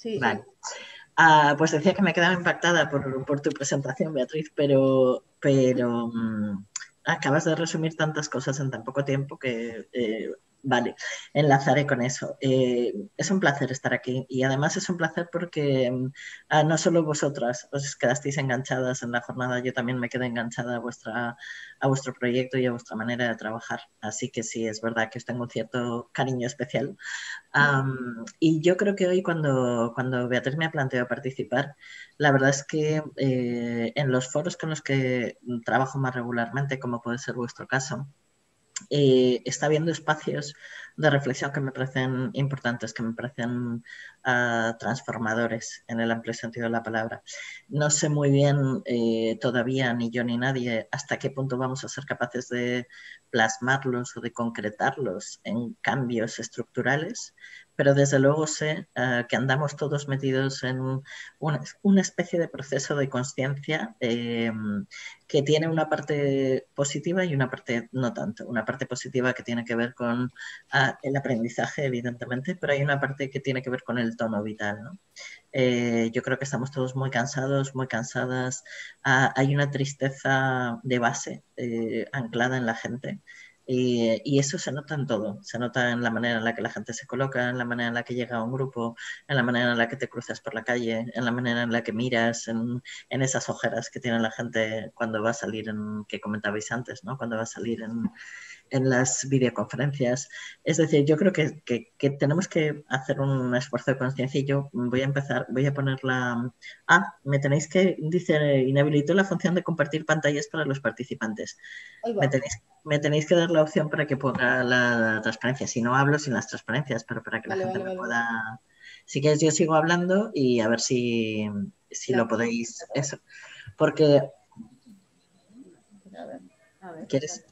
Sí, Vale. sí. Pues decía que me quedaba impactada por tu presentación, Beatriz, pero acabas de resumir tantas cosas en tan poco tiempo que, vale, enlazaré con eso. Es un placer estar aquí y además es un placer porque no solo vosotras os quedasteis enganchadas en la jornada, yo también me quedé enganchada a vuestro proyecto y a vuestra manera de trabajar. Así que sí, es verdad que os tengo un cierto cariño especial. Y yo creo que hoy cuando Beatriz me ha planteado participar, la verdad es que en los foros con los que trabajo más regularmente, como puede ser vuestro caso, está habiendo espacios de reflexión que me parecen importantes, que me parecen transformadores en el amplio sentido de la palabra. No sé muy bien todavía, ni yo ni nadie, hasta qué punto vamos a ser capaces de plasmarlos o de concretarlos en cambios estructurales, pero desde luego sé que andamos todos metidos en una especie de proceso de conciencia que tiene una parte positiva y una parte no tanto. Una parte positiva que tiene que ver con el aprendizaje, evidentemente, pero hay una parte que tiene que ver con el tono vital, ¿no? Yo creo que estamos todos muy cansados, muy cansadas. Hay una tristeza de base anclada en la gente. Y eso se nota en todo, se nota en la manera en la que la gente se coloca, en la manera en la que llega a un grupo, en la manera en la que te cruzas por la calle, en la manera en la que miras, en esas ojeras que tiene la gente cuando va a salir, que comentabais antes, ¿no? Cuando va a salir en las videoconferencias. Es decir, yo creo que tenemos que hacer un esfuerzo de conciencia y yo voy a empezar, voy a poner la... me tenéis que, dice, inhabilito la función de compartir pantallas para los participantes. Ahí Me va. tenéis, me tenéis que dar la opción para que ponga la transparencia. Si no hablo sin las transparencias, pero para que la Vale, gente vale, me vale. pueda... Si quieres, yo sigo hablando y a ver si lo podéis... Eso. Porque... A ver, a ver. ¿Quieres?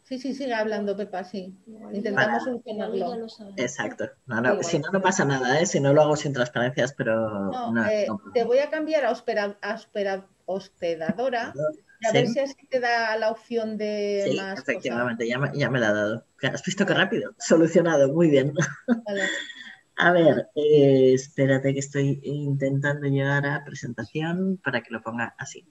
Sí, sí, sigue hablando, Pepa, sí. Vale. Intentamos solucionarlo. Exacto. Da Si igual. no, no pasa nada, ¿eh? Si no lo hago sin transparencias, pero No, no. te voy a cambiar a hospedadora y a ver ¿Sí? si así te da la opción de Sí, más cosas. efectivamente, ya me la ha dado. ¿Has visto qué Vale, rápido? Solucionado, muy bien. vale. A ver, espérate que estoy intentando llegar a presentación para que lo ponga así.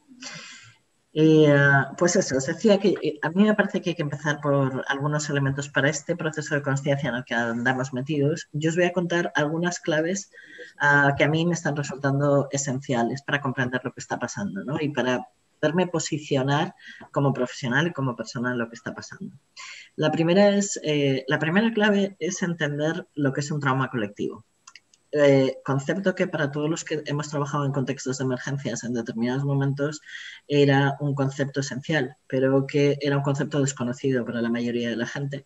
Pues eso, os decía que a mí me parece que hay que empezar por algunos elementos para este proceso de conciencia en el que andamos metidos. Yo os voy a contar algunas claves que a mí me están resultando esenciales para comprender lo que está pasando, ¿no? Y para poderme posicionar como profesional y como persona en lo que está pasando. La primera clave es entender lo que es un trauma colectivo. Concepto que para todos los que hemos trabajado en contextos de emergencias en determinados momentos era un concepto esencial, pero que era un concepto desconocido para la mayoría de la gente,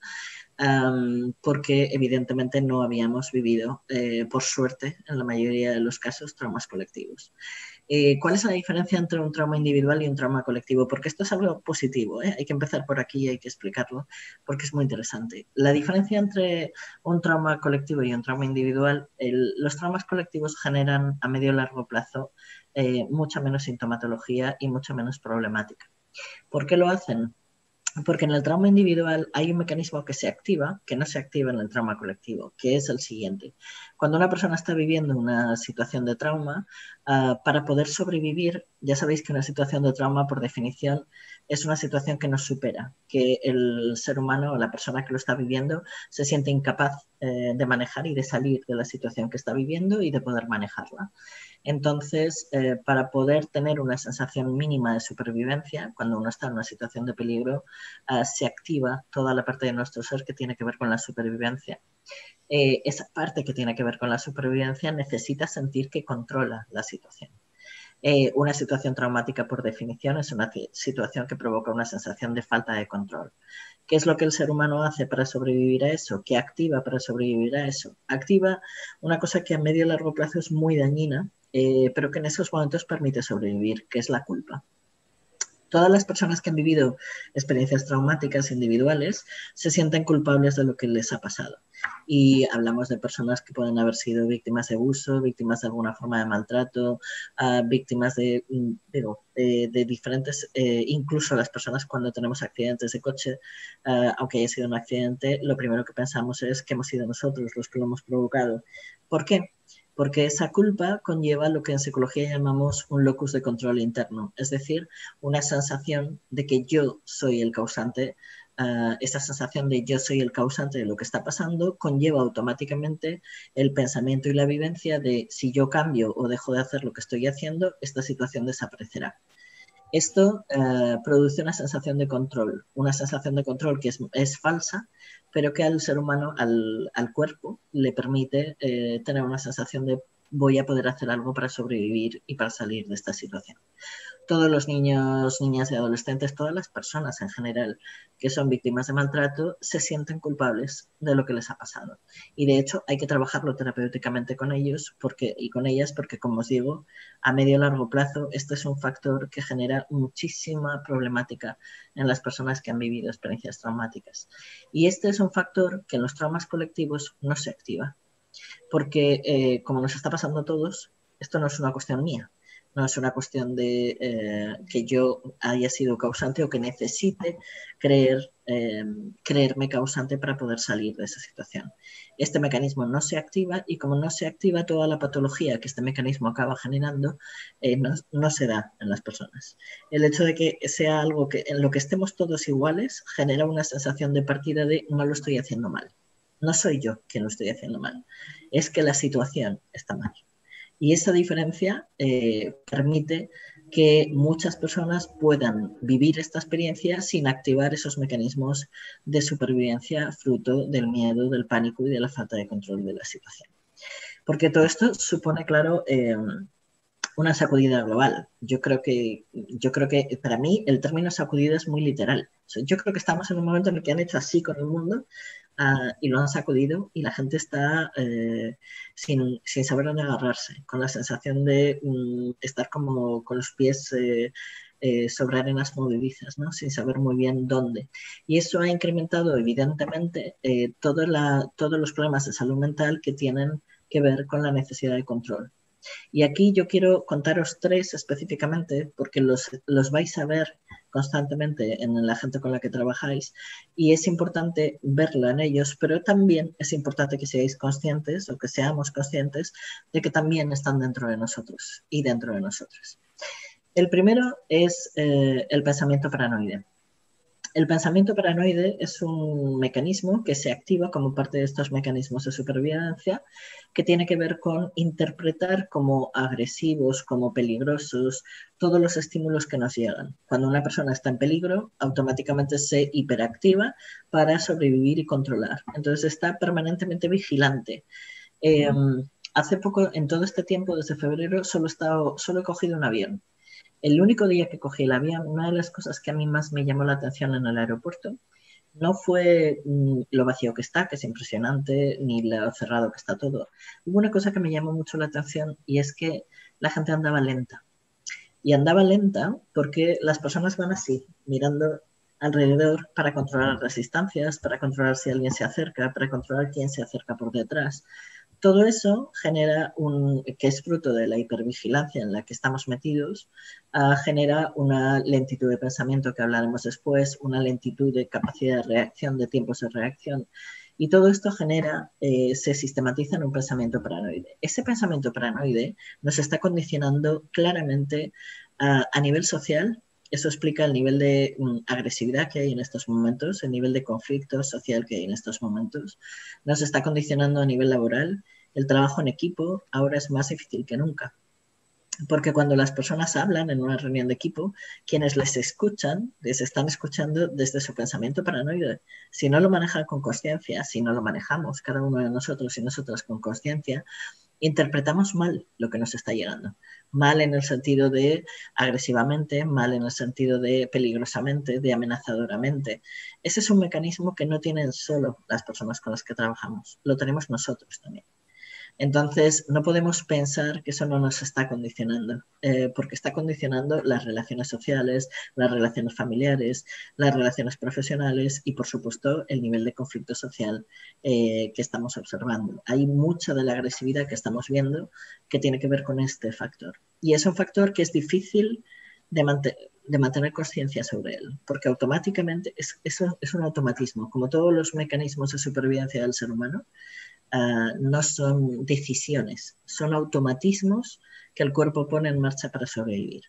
porque evidentemente no habíamos vivido, por suerte, en la mayoría de los casos, traumas colectivos. ¿Cuál es la diferencia entre un trauma individual y un trauma colectivo? Porque esto es algo positivo, ¿eh? Hay que empezar por aquí y hay que explicarlo porque es muy interesante. La diferencia entre un trauma colectivo y un trauma individual, los traumas colectivos generan a medio y largo plazo mucha menos sintomatología y mucha menos problemática. ¿Por qué lo hacen? Porque en el trauma individual hay un mecanismo que se activa, que no se activa en el trauma colectivo, que es el siguiente. Cuando una persona está viviendo una situación de trauma, para poder sobrevivir, ya sabéis que una situación de trauma, por definición, es una situación que nos supera, que el ser humano o la persona que lo está viviendo se siente incapaz de manejar y de salir de la situación que está viviendo y de poder manejarla. Entonces, para poder tener una sensación mínima de supervivencia, cuando uno está en una situación de peligro, se activa toda la parte de nuestro ser que tiene que ver con la supervivencia. Esa parte que tiene que ver con la supervivencia necesita sentir que controla la situación. Una situación traumática, por definición, es una situación que provoca una sensación de falta de control. ¿Qué es lo que el ser humano hace para sobrevivir a eso? ¿Qué activa para sobrevivir a eso? Activa una cosa que a medio y largo plazo es muy dañina, pero que en esos momentos permite sobrevivir, que es la culpa. Todas las personas que han vivido experiencias traumáticas individuales se sienten culpables de lo que les ha pasado. Y hablamos de personas que pueden haber sido víctimas de abuso, víctimas de alguna forma de maltrato, víctimas de diferentes, incluso las personas cuando tenemos accidentes de coche, aunque haya sido un accidente, lo primero que pensamos es que hemos sido nosotros los que lo hemos provocado. ¿Por qué? porque esa culpa conlleva lo que en psicología llamamos un locus de control interno, es decir, una sensación de que yo soy el causante. Esa sensación de yo soy el causante de lo que está pasando conlleva automáticamente el pensamiento y la vivencia de si yo cambio o dejo de hacer lo que estoy haciendo, esta situación desaparecerá. Esto produce una sensación de control que es falsa, pero que al ser humano, al cuerpo, le permite tener una sensación de voy a poder hacer algo para sobrevivir y para salir de esta situación. Todos los niños, niñas y adolescentes, todas las personas en general que son víctimas de maltrato se sienten culpables de lo que les ha pasado. Y de hecho hay que trabajarlo terapéuticamente con ellos y con ellas porque, como os digo, a medio y largo plazo este es un factor que genera muchísima problemática en las personas que han vivido experiencias traumáticas. Y este es un factor que en los traumas colectivos no se activa. Porque como nos está pasando a todos, esto no es una cuestión mía. No es una cuestión de que yo haya sido causante o que necesite creerme causante para poder salir de esa situación. Este mecanismo no se activa y como no se activa toda la patología que este mecanismo acaba generando, no se da en las personas. El hecho de que sea algo que en lo que estemos todos iguales genera una sensación de partida de no lo estoy haciendo mal. No soy yo quien lo estoy haciendo mal, es que la situación está mal. Y esa diferencia permite que muchas personas puedan vivir esta experiencia sin activar esos mecanismos de supervivencia fruto del miedo, del pánico y de la falta de control de la situación. Porque todo esto supone, claro, una sacudida global. Yo creo que para mí el término sacudida es muy literal. O sea, yo creo que estamos en un momento en el que han hecho así con el mundo y lo han sacudido y la gente está sin saber dónde agarrarse, con la sensación de estar como con los pies sobre arenas movedizas, ¿no? Sin saber muy bien dónde. Y eso ha incrementado evidentemente todos los problemas de salud mental que tienen que ver con la necesidad de control. Y aquí yo quiero contaros 3 específicamente porque los vais a ver constantemente en la gente con la que trabajáis y es importante verlo en ellos, pero también es importante que seáis conscientes o que seamos conscientes de que también están dentro de nosotros y dentro de nosotros. El primero es el pensamiento paranoide. El pensamiento paranoide es un mecanismo que se activa como parte de estos mecanismos de supervivencia que tiene que ver con interpretar como agresivos, como peligrosos, todos los estímulos que nos llegan. Cuando una persona está en peligro, automáticamente se hiperactiva para sobrevivir y controlar. Entonces está permanentemente vigilante. Hace poco, en todo este tiempo, desde febrero, solo he cogido un avión. El único día que cogí el avión, una de las cosas que a mí más me llamó la atención en el aeropuerto no fue lo vacío que está, que es impresionante, ni lo cerrado que está todo. Hubo una cosa que me llamó mucho la atención y es que la gente andaba lenta. Y andaba lenta porque las personas van así, mirando alrededor para controlar las distancias, para controlar si alguien se acerca, para controlar quién se acerca por detrás. Todo eso genera que es fruto de la hipervigilancia en la que estamos metidos, genera una lentitud de pensamiento que hablaremos después, una lentitud de capacidad de reacción, de tiempos de reacción. Y todo esto se sistematiza en un pensamiento paranoide. Ese pensamiento paranoide nos está condicionando claramente a nivel social. Eso explica el nivel de agresividad que hay en estos momentos, el nivel de conflicto social que hay en estos momentos. Nos está condicionando a nivel laboral. El trabajo en equipo ahora es más difícil que nunca. Porque cuando las personas hablan en una reunión de equipo, quienes les escuchan, les están escuchando desde su pensamiento paranoide. Si no lo manejan con consciencia, si no lo manejamos cada uno de nosotros y nosotras con consciencia, interpretamos mal lo que nos está llegando. Mal en el sentido de agresivamente, mal en el sentido de peligrosamente, de amenazadoramente. Ese es un mecanismo que no tienen solo las personas con las que trabajamos, lo tenemos nosotros también. Entonces, no podemos pensar que eso no nos está condicionando, porque está condicionando las relaciones sociales, las relaciones familiares, las relaciones profesionales y, por supuesto, el nivel de conflicto social que estamos observando. Hay mucha de la agresividad que estamos viendo que tiene que ver con este factor. Y es un factor que es difícil de mantener conciencia sobre él, porque automáticamente es un automatismo, como todos los mecanismos de supervivencia del ser humano. no son decisiones, son automatismos que el cuerpo pone en marcha para sobrevivir.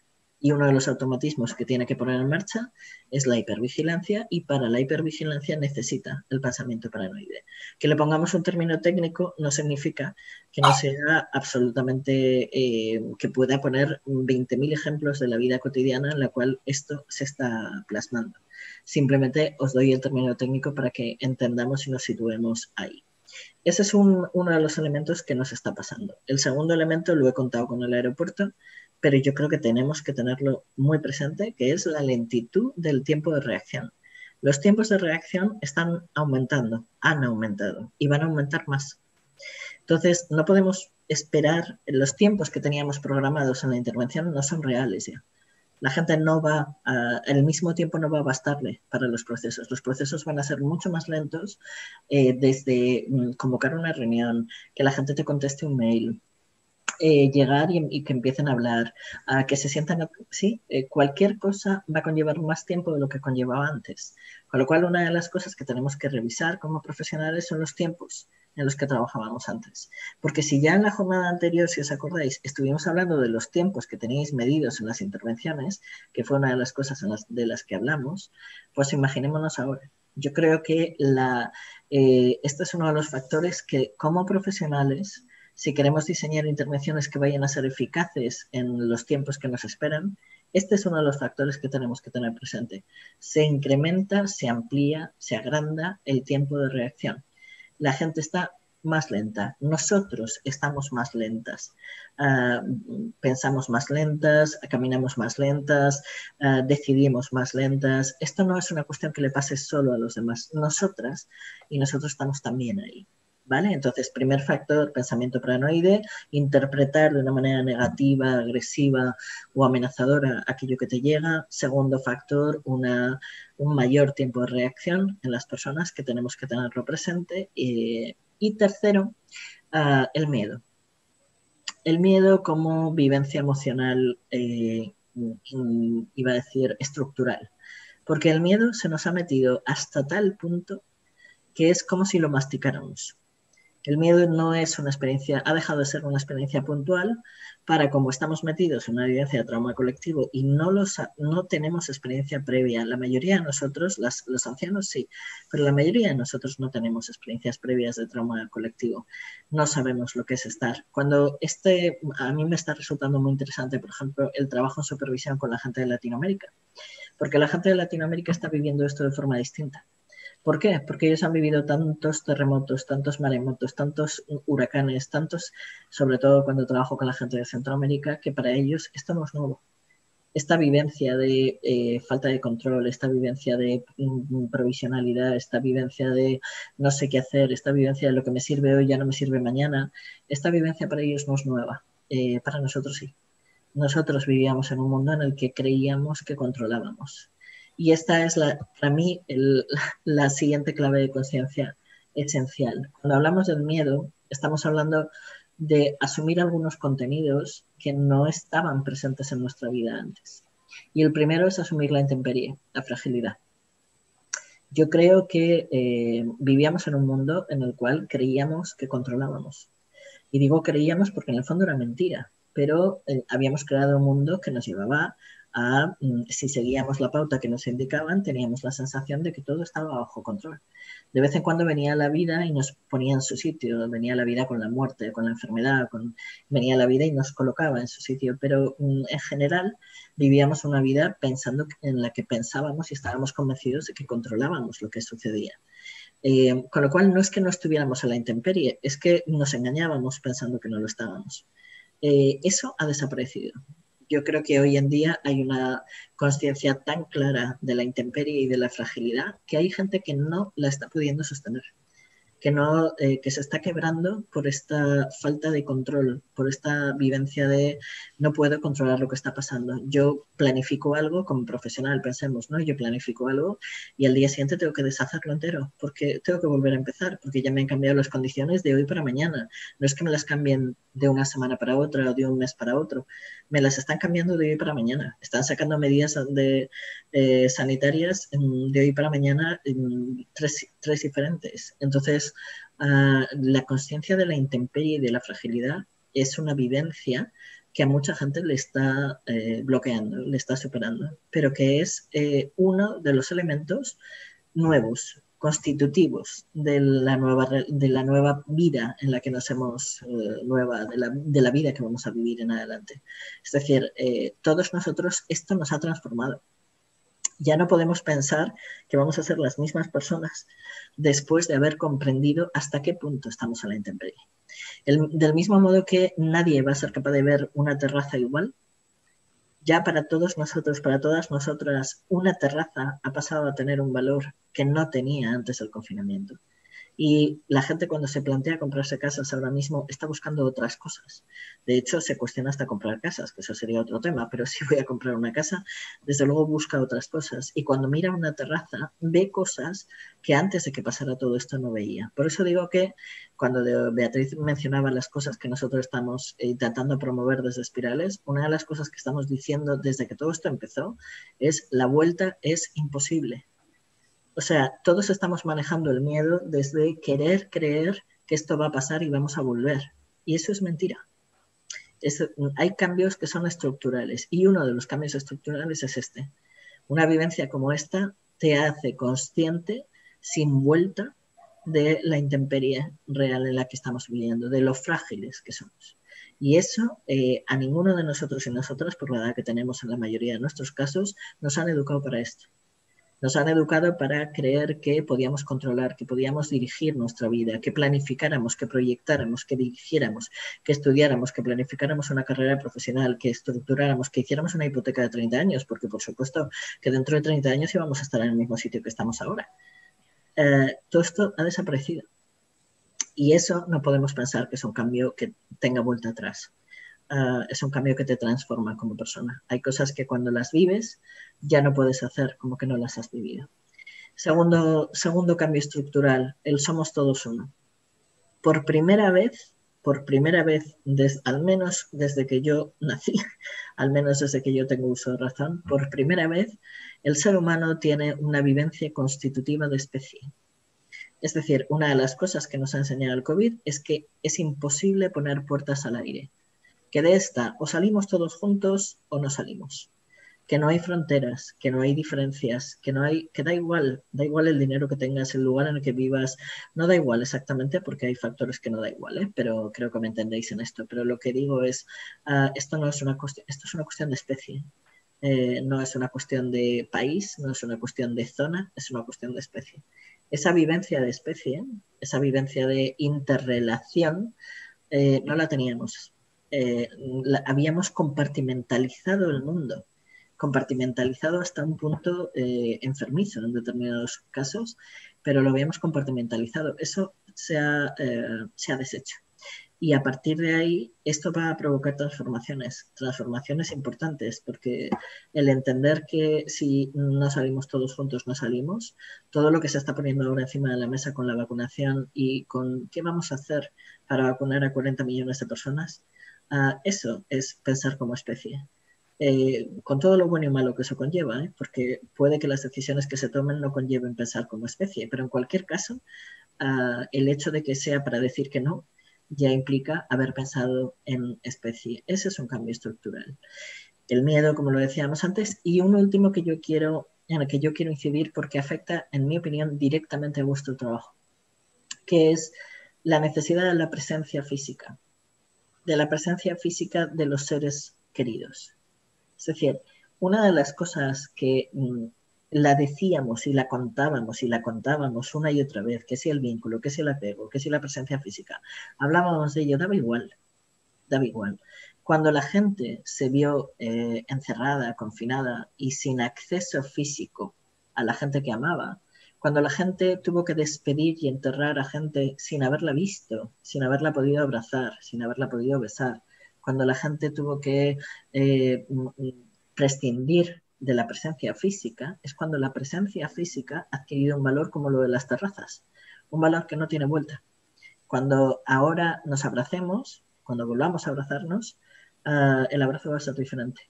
Y uno de los automatismos que tiene que poner en marcha es la hipervigilancia, y para la hipervigilancia necesita el pensamiento paranoide. Que le pongamos un término técnico no significa que no sea absolutamente, que pueda poner 20.000 ejemplos de la vida cotidiana en la cual esto se está plasmando. Simplemente os doy el término técnico para que entendamos y nos situemos ahí. Ese es uno de los elementos que nos está pasando. El segundo elemento lo he contado con el aeropuerto, pero yo creo que tenemos que tenerlo muy presente, que es la lentitud del tiempo de reacción. Los tiempos de reacción están aumentando, han aumentado y van a aumentar más. Entonces, no podemos esperar, los tiempos que teníamos programados en la intervención no son reales ya. La gente no va, el mismo tiempo no va a bastarle para los procesos. Los procesos van a ser mucho más lentos, desde convocar una reunión, que la gente te conteste un mail, llegar y que empiecen a hablar, que se sientan, sí, cualquier cosa va a conllevar más tiempo de lo que conllevaba antes. Con lo cual, una de las cosas que tenemos que revisar como profesionales son los tiempos en los que trabajábamos antes. Porque si ya en la jornada anterior, si os acordáis, estuvimos hablando de los tiempos que teníais medidos en las intervenciones, que fue una de las cosas de las que hablamos, pues imaginémonos ahora. Yo creo que este es uno de los factores que como profesionales, si queremos diseñar intervenciones que vayan a ser eficaces en los tiempos que nos esperan, este es uno de los factores que tenemos que tener presente. Se incrementa, se amplía, se agranda el tiempo de reacción. La gente está más lenta, nosotros estamos más lentas, pensamos más lentas, caminamos más lentas, decidimos más lentas. Esto no es una cuestión que le pase solo a los demás, nosotras y nosotros estamos también ahí. ¿Vale? Entonces, primer factor, pensamiento paranoide, interpretar de una manera negativa, agresiva o amenazadora aquello que te llega. Segundo factor, un mayor tiempo de reacción en las personas, que tenemos que tenerlo presente. Y tercero, el miedo. El miedo como vivencia emocional, iba a decir, estructural. Porque el miedo se nos ha metido hasta tal punto que es como si lo masticáramos. El miedo no es una experiencia, ha dejado de ser una experiencia puntual para, como estamos metidos en una vivencia de trauma colectivo y no tenemos experiencia previa. La mayoría de nosotros, los ancianos sí, pero la mayoría de nosotros no tenemos experiencias previas de trauma colectivo. No sabemos lo que es estar. Cuando a mí me está resultando muy interesante, por ejemplo, el trabajo en supervisión con la gente de Latinoamérica, porque la gente de Latinoamérica está viviendo esto de forma distinta. ¿Por qué? Porque ellos han vivido tantos terremotos, tantos maremotos, tantos huracanes, sobre todo cuando trabajo con la gente de Centroamérica, que para ellos esto no es nuevo. Esta vivencia de falta de control, esta vivencia de provisionalidad, esta vivencia de no sé qué hacer, esta vivencia de lo que me sirve hoy ya no me sirve mañana, esta vivencia para ellos no es nueva. Para nosotros sí. Nosotros vivíamos en un mundo en el que creíamos que controlábamos. Y esta es, para mí, la siguiente clave de conciencia esencial. Cuando hablamos del miedo, estamos hablando de asumir algunos contenidos que no estaban presentes en nuestra vida antes. Y el primero es asumir la intemperie, la fragilidad. Yo creo que vivíamos en un mundo en el cual creíamos que controlábamos. Y digo creíamos porque en el fondo era mentira, pero habíamos creado un mundo que nos llevaba a, si seguíamos la pauta que nos indicaban, teníamos la sensación de que todo estaba bajo control. De vez en cuando venía la vida y nos ponía en su sitio, venía la vida con la muerte, con la enfermedad, venía la vida y nos colocaba en su sitio, pero en general vivíamos una vida en la que pensábamos y estábamos convencidos de que controlábamos lo que sucedía. Con lo cual no es que no estuviéramos a la intemperie, es que nos engañábamos pensando que no lo estábamos. Eso ha desaparecido. Yo creo que hoy en día hay una conciencia tan clara de la intemperie y de la fragilidad que hay gente que no la está pudiendo sostener, que se está quebrando por esta falta de control, por esta vivencia de no puedo controlar lo que está pasando. Yo planifico algo como profesional, pensemos, ¿no? Yo planifico algo y al día siguiente tengo que deshacerlo entero porque tengo que volver a empezar, porque ya me han cambiado las condiciones de hoy para mañana. No es que me las cambien de una semana para otra o de un mes para otro, me las están cambiando de hoy para mañana. Están sacando medidas sanitarias de hoy para mañana, tres diferentes. Entonces, la consciencia de la intemperie y de la fragilidad es una vivencia que a mucha gente le está bloqueando, le está superando, pero que es uno de los elementos nuevos, constitutivos de la nueva vida en la que nos hemos, de la vida que vamos a vivir en adelante. Es decir, todos nosotros, esto nos ha transformado. Ya no podemos pensar que vamos a ser las mismas personas después de haber comprendido hasta qué punto estamos a la intemperie. Del mismo modo que nadie va a ser capaz de ver una terraza igual, ya para todos nosotros, para todas nosotras, una terraza ha pasado a tener un valor que no tenía antes del confinamiento. Y la gente cuando se plantea comprarse casas ahora mismo está buscando otras cosas. De hecho, se cuestiona hasta comprar casas, que eso sería otro tema, pero si voy a comprar una casa, desde luego busca otras cosas. Y cuando mira una terraza, ve cosas que antes de que pasara todo esto no veía. Por eso digo que cuando Beatriz mencionaba las cosas que nosotros estamos intentando promover desde Espirales, una de las cosas que estamos diciendo desde que todo esto empezó es la vuelta es imposible. O sea, todos estamos manejando el miedo desde querer creer que esto va a pasar y vamos a volver. Y eso es mentira. Hay cambios que son estructurales y uno de los cambios estructurales es este. Una vivencia como esta te hace consciente, sin vuelta, de la intemperie real en la que estamos viviendo, de lo frágiles que somos. Y eso a ninguno de nosotros y nosotras, por la edad que tenemos en la mayoría de nuestros casos, nos han educado para esto. Nos han educado para creer que podíamos controlar, que podíamos dirigir nuestra vida, que planificáramos, que proyectáramos, que dirigiéramos, que estudiáramos, que planificáramos una carrera profesional, que estructuráramos, que hiciéramos una hipoteca de 30 años, porque por supuesto que dentro de 30 años íbamos a estar en el mismo sitio que estamos ahora. Todo esto ha desaparecido. Y eso no podemos pensar que es un cambio que tenga vuelta atrás. Es un cambio que te transforma como persona. Hay cosas que cuando las vives ya no puedes hacer como que no las has vivido. Segundo cambio estructural, el somos todos uno. Por primera vez, al menos desde que yo nací, al menos desde que yo tengo uso de razón, por primera vez el ser humano tiene una vivencia constitutiva de especie. Es decir, una de las cosas que nos ha enseñado el COVID es que es imposible poner puertas al aire. Que de esta o salimos todos juntos o no salimos. Que no hay fronteras, que no hay diferencias, que da igual el dinero que tengas, el lugar en el que vivas, no da igual exactamente porque hay factores que no da igual, pero creo que me entendéis en esto. Pero lo que digo es, esto es una cuestión de especie. No es una cuestión de país, no es una cuestión de zona, es una cuestión de especie. Esa vivencia de especie, esa vivencia de interrelación, no la teníamos. Habíamos compartimentalizado el mundo, compartimentalizado hasta un punto enfermizo en determinados casos, pero lo habíamos compartimentalizado. Eso se ha deshecho. Y a partir de ahí, esto va a provocar transformaciones importantes, porque el entender que si no salimos todos juntos, no salimos, todo lo que se está poniendo ahora encima de la mesa con la vacunación y con qué vamos a hacer para vacunar a 40 millones de personas, eso es pensar como especie. Con todo lo bueno y malo que eso conlleva, porque puede que las decisiones que se tomen no conlleven pensar como especie, pero en cualquier caso, el hecho de que sea para decir que no, ya implica haber pensado en especie. Ese es un cambio estructural. El miedo, como lo decíamos antes, y un último en el que yo quiero incidir porque afecta, en mi opinión, directamente a vuestro trabajo, que es la necesidad de la presencia física, de los seres queridos. Es decir, una de las cosas que la decíamos y la contábamos una y otra vez, que si el vínculo, que si el apego, que si la presencia física, hablábamos de ello, daba igual. Cuando la gente se vio encerrada, confinada y sin acceso físico a la gente que amaba, cuando la gente tuvo que despedir y enterrar a gente sin haberla visto, sin haberla podido abrazar, sin haberla podido besar, cuando la gente tuvo que prescindir de la presencia física, es cuando la presencia física ha adquirido un valor como lo de las terrazas, un valor que no tiene vuelta. Cuando ahora nos abracemos, cuando volvamos a abrazarnos, el abrazo va a ser diferente.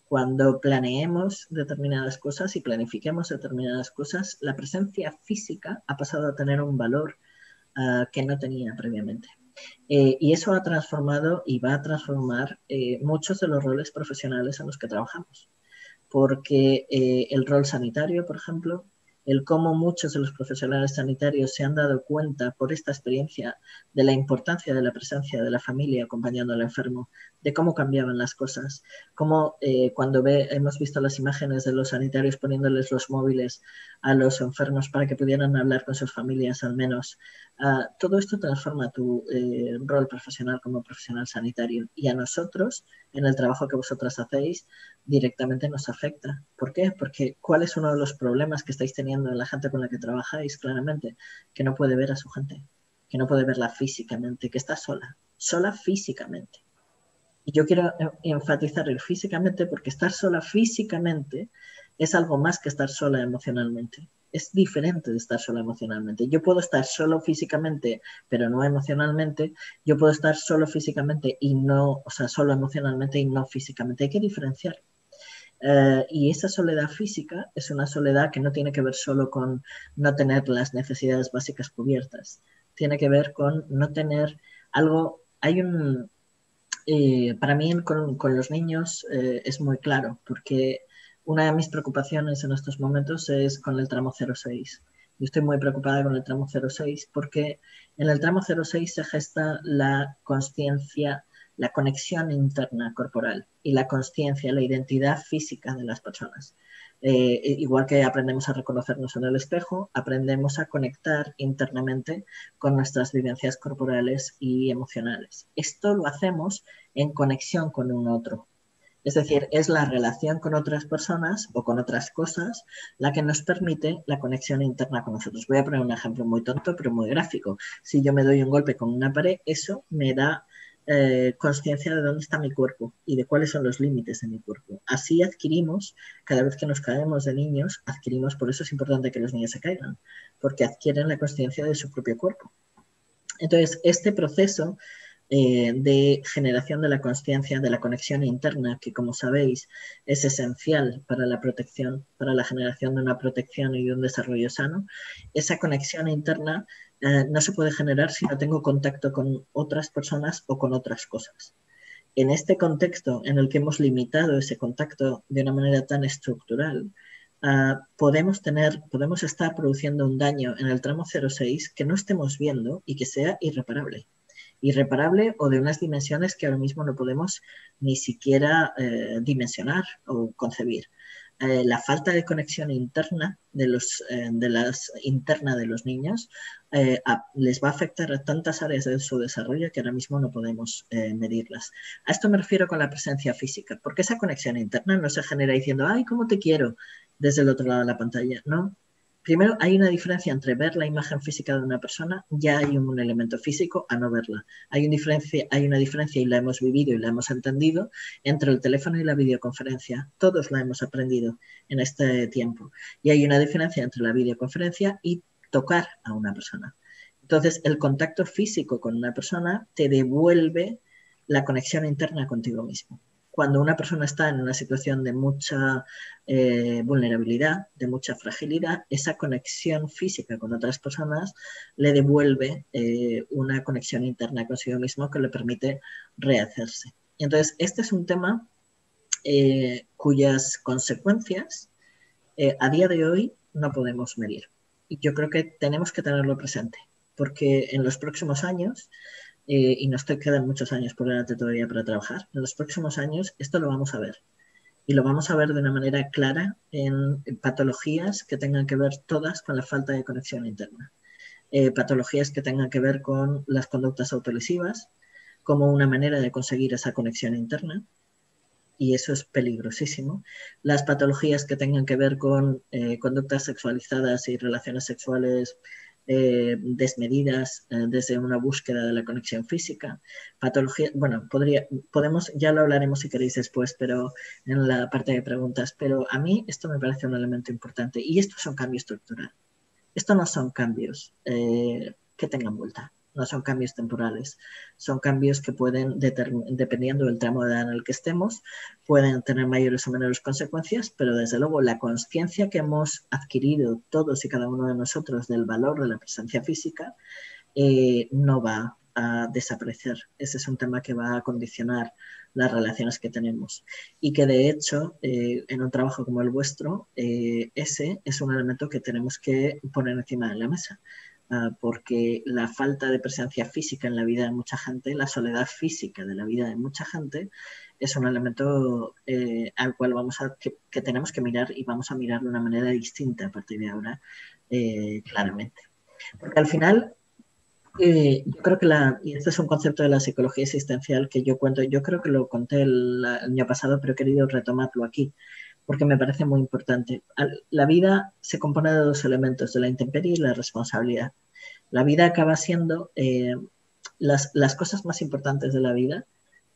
Cuando planeemos determinadas cosas y planifiquemos determinadas cosas, la presencia física ha pasado a tener un valor que no tenía previamente. Y eso ha transformado y va a transformar muchos de los roles profesionales en los que trabajamos. Porque el rol sanitario, por ejemplo, el cómo muchos de los profesionales sanitarios se han dado cuenta por esta experiencia de la importancia de la presencia de la familia acompañando al enfermo, de cómo cambiaban las cosas, cómo cuando hemos visto las imágenes de los sanitarios poniéndoles los móviles a los enfermos para que pudieran hablar con sus familias al menos. Todo esto transforma tu rol profesional como profesional sanitario y a nosotros, en el trabajo que vosotras hacéis, directamente nos afecta. ¿Por qué? Porque ¿cuál es uno de los problemas que estáis teniendo en la gente con la que trabajáis? Claramente, que no puede ver a su gente, que no puede verla físicamente, que está sola físicamente. Y yo quiero enfatizar el físicamente porque estar sola físicamente es algo más que estar sola emocionalmente. Es diferente de estar sola emocionalmente. Yo puedo estar solo físicamente, pero no emocionalmente. Yo puedo estar solo físicamente y no, o sea, solo emocionalmente y no físicamente. Hay que diferenciar. Y esa soledad física es una soledad que no tiene que ver solo con no tener las necesidades básicas cubiertas. Tiene que ver con no tener algo. Para mí con los niños es muy claro, porque una de mis preocupaciones en estos momentos es con el tramo 06. Yo estoy muy preocupada con el tramo 06 porque en el tramo 06 se gesta la consciencia, la conexión interna corporal y la consciencia, la identidad física de las personas. Igual que aprendemos a reconocernos en el espejo, aprendemos a conectar internamente con nuestras vivencias corporales y emocionales. Esto lo hacemos en conexión con un otro. Es decir, es la relación con otras personas o con otras cosas la que nos permite la conexión interna con nosotros. Voy a poner un ejemplo muy tonto, pero muy gráfico. Si yo me doy un golpe con una pared, eso me da conciencia de dónde está mi cuerpo y de cuáles son los límites de mi cuerpo. Así adquirimos, cada vez que nos caemos de niños, adquirimos, por eso es importante que los niños se caigan, porque adquieren la conciencia de su propio cuerpo. Entonces, este proceso de generación de la conciencia, de la conexión interna, que como sabéis es esencial para la protección, para la generación de una protección y de un desarrollo sano, esa conexión interna no se puede generar si no tengo contacto con otras personas o con otras cosas. En este contexto en el que hemos limitado ese contacto de una manera tan estructural, podemos estar produciendo un daño en el tramo 06 que no estemos viendo y que sea irreparable o de unas dimensiones que ahora mismo no podemos ni siquiera dimensionar o concebir. La falta de conexión interna interna de los niños les va a afectar a tantas áreas de su desarrollo que ahora mismo no podemos medirlas. A esto me refiero con la presencia física, porque esa conexión interna no se genera diciendo, ay, cómo te quiero, desde el otro lado de la pantalla, ¿no? Primero, hay una diferencia entre ver la imagen física de una persona, ya hay un elemento físico, a no verla. Hay una diferencia y la hemos vivido y la hemos entendido entre el teléfono y la videoconferencia. Todos la hemos aprendido en este tiempo. Y hay una diferencia entre la videoconferencia y tocar a una persona. Entonces, el contacto físico con una persona te devuelve la conexión interna contigo mismo. Cuando una persona está en una situación de mucha vulnerabilidad, de mucha fragilidad, esa conexión física con otras personas le devuelve una conexión interna consigo mismo que le permite rehacerse. Entonces, este es un tema cuyas consecuencias a día de hoy no podemos medir. Y yo creo que tenemos que tenerlo presente, porque en los próximos años y nos quedan muchos años por delante todavía para trabajar. En los próximos años esto lo vamos a ver. Y lo vamos a ver de una manera clara en patologías que tengan que ver todas con la falta de conexión interna. Patologías que tengan que ver con las conductas autolesivas como una manera de conseguir esa conexión interna. Y eso es peligrosísimo. Las patologías que tengan que ver con conductas sexualizadas y relaciones sexuales desmedidas desde una búsqueda de la conexión física. Patología, bueno, podemos, ya lo hablaremos si queréis después, pero en la parte de preguntas, pero a mí esto me parece un elemento importante y esto es un cambio estructural. Esto no son cambios que tengan vuelta, no son cambios temporales, son cambios que pueden, dependiendo del tramo de edad en el que estemos, pueden tener mayores o menores consecuencias, pero desde luego la conciencia que hemos adquirido todos y cada uno de nosotros del valor de la presencia física no va a desaparecer. Ese es un tema que va a condicionar las relaciones que tenemos y que de hecho en un trabajo como el vuestro ese es un elemento que tenemos que poner encima de la mesa porque la falta de presencia física en la vida de mucha gente, la soledad física de la vida de mucha gente es un elemento al cual que tenemos que mirar y vamos a mirar de una manera distinta a partir de ahora claramente. Porque al final yo creo que y este es un concepto de la psicología existencial que yo cuento, yo creo que lo conté el año pasado, pero he querido retomarlo aquí, porque me parece muy importante. La vida se compone de dos elementos, de la intemperie y la responsabilidad. La vida acaba siendo las cosas más importantes de la vida,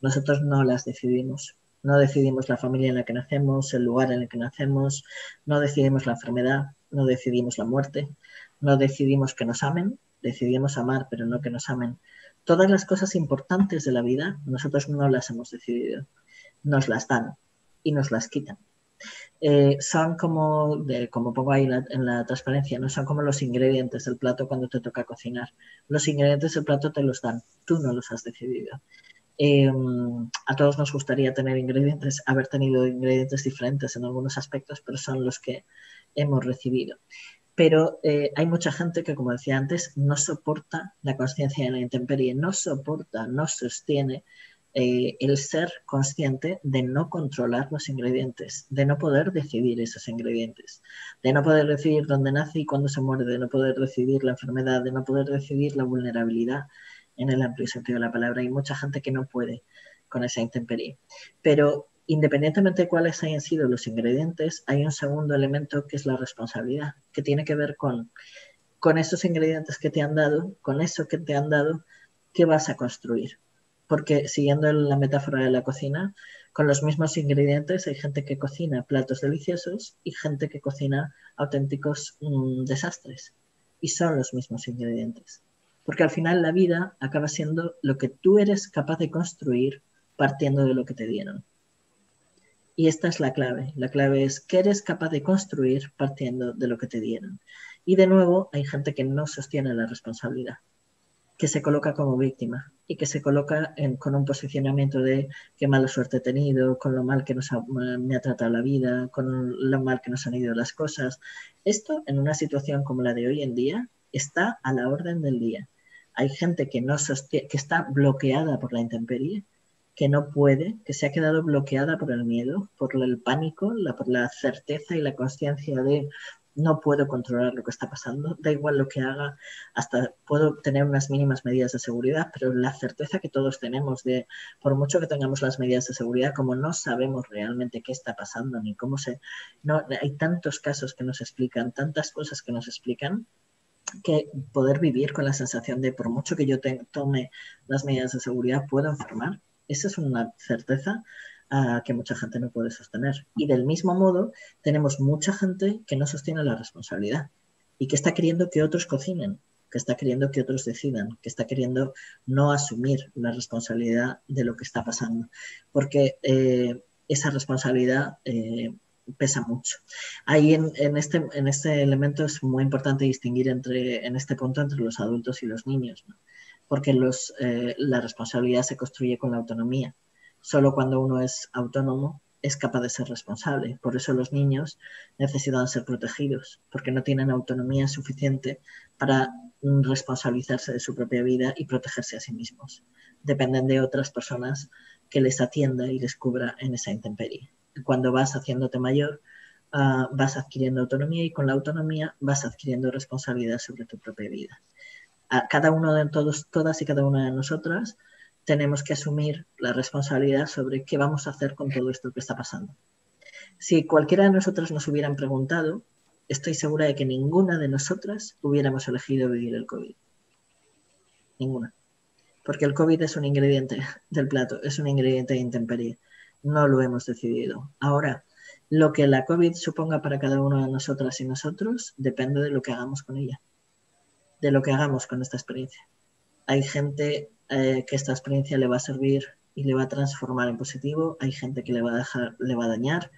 nosotros no las decidimos. No decidimos la familia en la que nacemos, el lugar en el que nacemos, no decidimos la enfermedad, no decidimos la muerte, no decidimos que nos amen, decidimos amar, pero no que nos amen. Todas las cosas importantes de la vida, nosotros no las hemos decidido, nos las dan y nos las quitan. Son como pongo ahí en la transparencia, no son como los ingredientes del plato cuando te toca cocinar. Los ingredientes del plato te los dan, tú no los has decidido. A todos nos gustaría haber tenido ingredientes diferentes en algunos aspectos, pero son los que hemos recibido. Pero hay mucha gente que, como decía antes, no soporta la conciencia de la intemperie, no sostiene el ser consciente de no controlar los ingredientes, de no poder decidir esos ingredientes, de no poder decidir dónde nace y cuándo se muere, de no poder decidir la enfermedad, de no poder decidir la vulnerabilidad en el amplio sentido de la palabra. Hay mucha gente que no puede con esa intemperie. Pero independientemente de cuáles hayan sido los ingredientes, hay un segundo elemento que es la responsabilidad, que tiene que ver con esos ingredientes que te han dado, con eso que te han dado, ¿qué vas a construir? Porque siguiendo la metáfora de la cocina, con los mismos ingredientes hay gente que cocina platos deliciosos y gente que cocina auténticos desastres. Y son los mismos ingredientes. Porque al final la vida acaba siendo lo que tú eres capaz de construir partiendo de lo que te dieron. Y esta es la clave. La clave es qué eres capaz de construir partiendo de lo que te dieron. Y de nuevo, hay gente que no sostiene la responsabilidad, que se coloca como víctima y que se coloca con un posicionamiento de qué mala suerte he tenido, con lo mal que me ha tratado la vida, con lo mal que nos han ido las cosas. Esto en una situación como la de hoy en día está a la orden del día. Hay gente que está bloqueada por la intemperie, que no puede, que se ha quedado bloqueada por el miedo, por el pánico, por la certeza y la conciencia de no puedo controlar lo que está pasando, da igual lo que haga, hasta puedo tener unas mínimas medidas de seguridad, pero la certeza que todos tenemos de, por mucho que tengamos las medidas de seguridad, como no sabemos realmente qué está pasando, ni cómo hay tantos casos que nos explican, tantas cosas que nos explican, que poder vivir con la sensación de, por mucho que yo tome las medidas de seguridad, puedo enfermar. Esa es una certeza que mucha gente no puede sostener. Y del mismo modo, tenemos mucha gente que no sostiene la responsabilidad y que está queriendo que otros cocinen, que está queriendo que otros decidan, que está queriendo no asumir la responsabilidad de lo que está pasando. Porque esa responsabilidad pesa mucho. Ahí en este elemento es muy importante distinguir en este punto entre los adultos y los niños, ¿no? Porque la responsabilidad se construye con la autonomía. Solo cuando uno es autónomo es capaz de ser responsable. Por eso los niños necesitan ser protegidos, porque no tienen autonomía suficiente para responsabilizarse de su propia vida y protegerse a sí mismos. Dependen de otras personas que les atienda y les cubra en esa intemperie. Cuando vas haciéndote mayor, vas adquiriendo autonomía y con la autonomía vas adquiriendo responsabilidad sobre tu propia vida. Cada uno de todas y cada una de nosotras tenemos que asumir la responsabilidad sobre qué vamos a hacer con todo esto que está pasando. Si cualquiera de nosotras nos hubieran preguntado, estoy segura de que ninguna de nosotras hubiéramos elegido vivir el COVID. Ninguna. Porque el COVID es un ingrediente del plato, es un ingrediente de intemperie. No lo hemos decidido. Ahora, lo que la COVID suponga para cada uno de nosotras y nosotros depende de lo que hagamos con ella, de lo que hagamos con esta experiencia. Hay gente que esta experiencia le va a servir y le va a transformar en positivo. Hay gente que le va a dañar.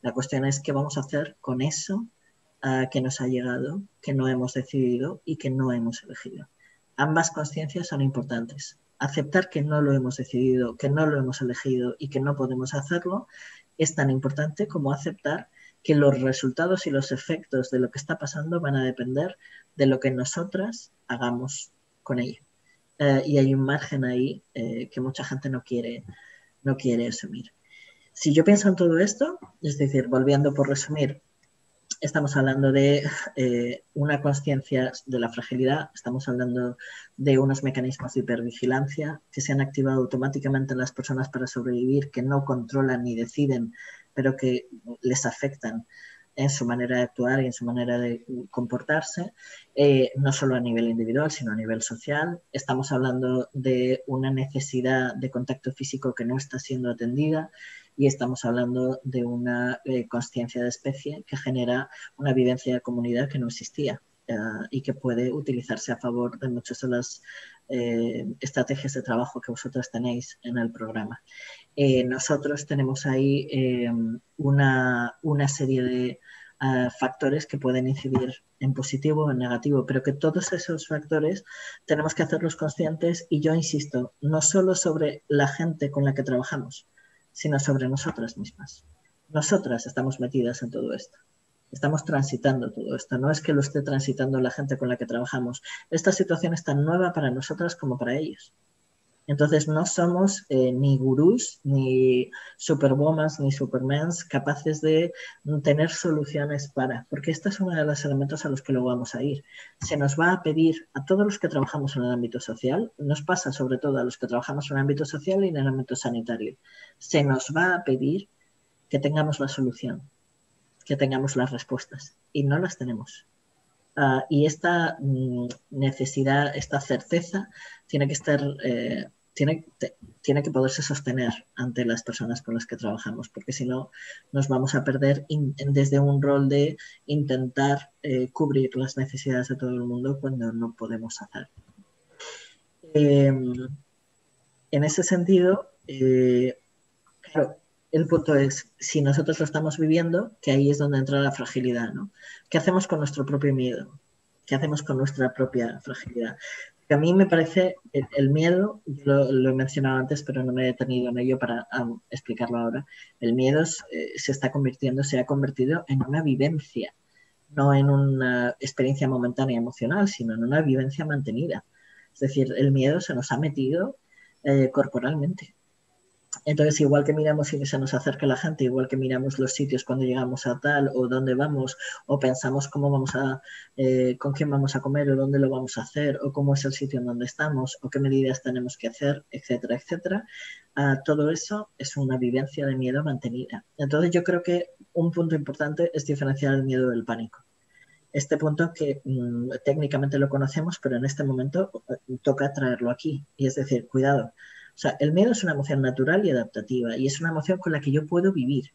La cuestión es qué vamos a hacer con eso que nos ha llegado, que no hemos decidido y que no hemos elegido. ambas conciencias son importantes. Aceptar que no lo hemos decidido, que no lo hemos elegido y que no podemos hacerlo es tan importante como aceptar que los resultados y los efectos de lo que está pasando van a depender de lo que nosotras hagamos con ello. Y hay un margen ahí que mucha gente no quiere asumir. Si yo pienso en todo esto, es decir, volviendo por resumir, estamos hablando de una conciencia de la fragilidad, estamos hablando de unos mecanismos de hipervigilancia que se han activado automáticamente en las personas para sobrevivir, que no controlan ni deciden, pero que les afectan en su manera de actuar y en su manera de comportarse, no solo a nivel individual, sino a nivel social. Estamos hablando de una necesidad de contacto físico que no está siendo atendida y estamos hablando de una conciencia de especie que genera una vivencia de comunidad que no existía y que puede utilizarse a favor de muchas de las estrategias de trabajo que vosotros tenéis en el programa. Nosotros tenemos ahí una serie de factores que pueden incidir en positivo o en negativo, pero que todos esos factores tenemos que hacerlos conscientes y yo insisto, no solo sobre la gente con la que trabajamos, sino sobre nosotras mismas. Nosotras estamos metidas en todo esto. Estamos transitando todo esto. No es que lo esté transitando la gente con la que trabajamos. Esta situación es tan nueva para nosotras como para ellos. Entonces no somos ni gurús, ni superwoman, ni supermans capaces de tener soluciones porque este es uno de los elementos a los que luego vamos a ir. Se nos va a pedir a todos los que trabajamos en el ámbito social, nos pasa sobre todo a los que trabajamos en el ámbito social y en el ámbito sanitario, se nos va a pedir que tengamos la solución, que tengamos las respuestas y no las tenemos. Y esta necesidad, esta certeza tiene que estar, tiene que poderse sostener ante las personas con las que trabajamos, porque si no nos vamos a perder desde un rol de intentar cubrir las necesidades de todo el mundo cuando no podemos hacerlo. En ese sentido, claro, el punto es, si nosotros lo estamos viviendo, que ahí es donde entra la fragilidad, ¿no? ¿Qué hacemos con nuestro propio miedo? ¿Qué hacemos con nuestra propia fragilidad? Porque a mí me parece el miedo, yo lo he mencionado antes, pero no me he detenido en ello para explicarlo ahora. El miedo se ha convertido en una vivencia, no en una experiencia momentánea emocional, sino en una vivencia mantenida. Es decir, el miedo se nos ha metido corporalmente. Entonces, igual que miramos si se nos acerca la gente, igual que miramos los sitios cuando llegamos a tal o dónde vamos, o pensamos cómo vamos con quién vamos a comer o dónde lo vamos a hacer, o cómo es el sitio en donde estamos, o qué medidas tenemos que hacer, etcétera, etcétera. Todo eso es una vivencia de miedo mantenida. Entonces, yo creo que un punto importante es diferenciar el miedo del pánico. Este punto que técnicamente lo conocemos, pero en este momento toca traerlo aquí. Y es decir, cuidado. O sea, el miedo es una emoción natural y adaptativa y es una emoción con la que yo puedo vivir,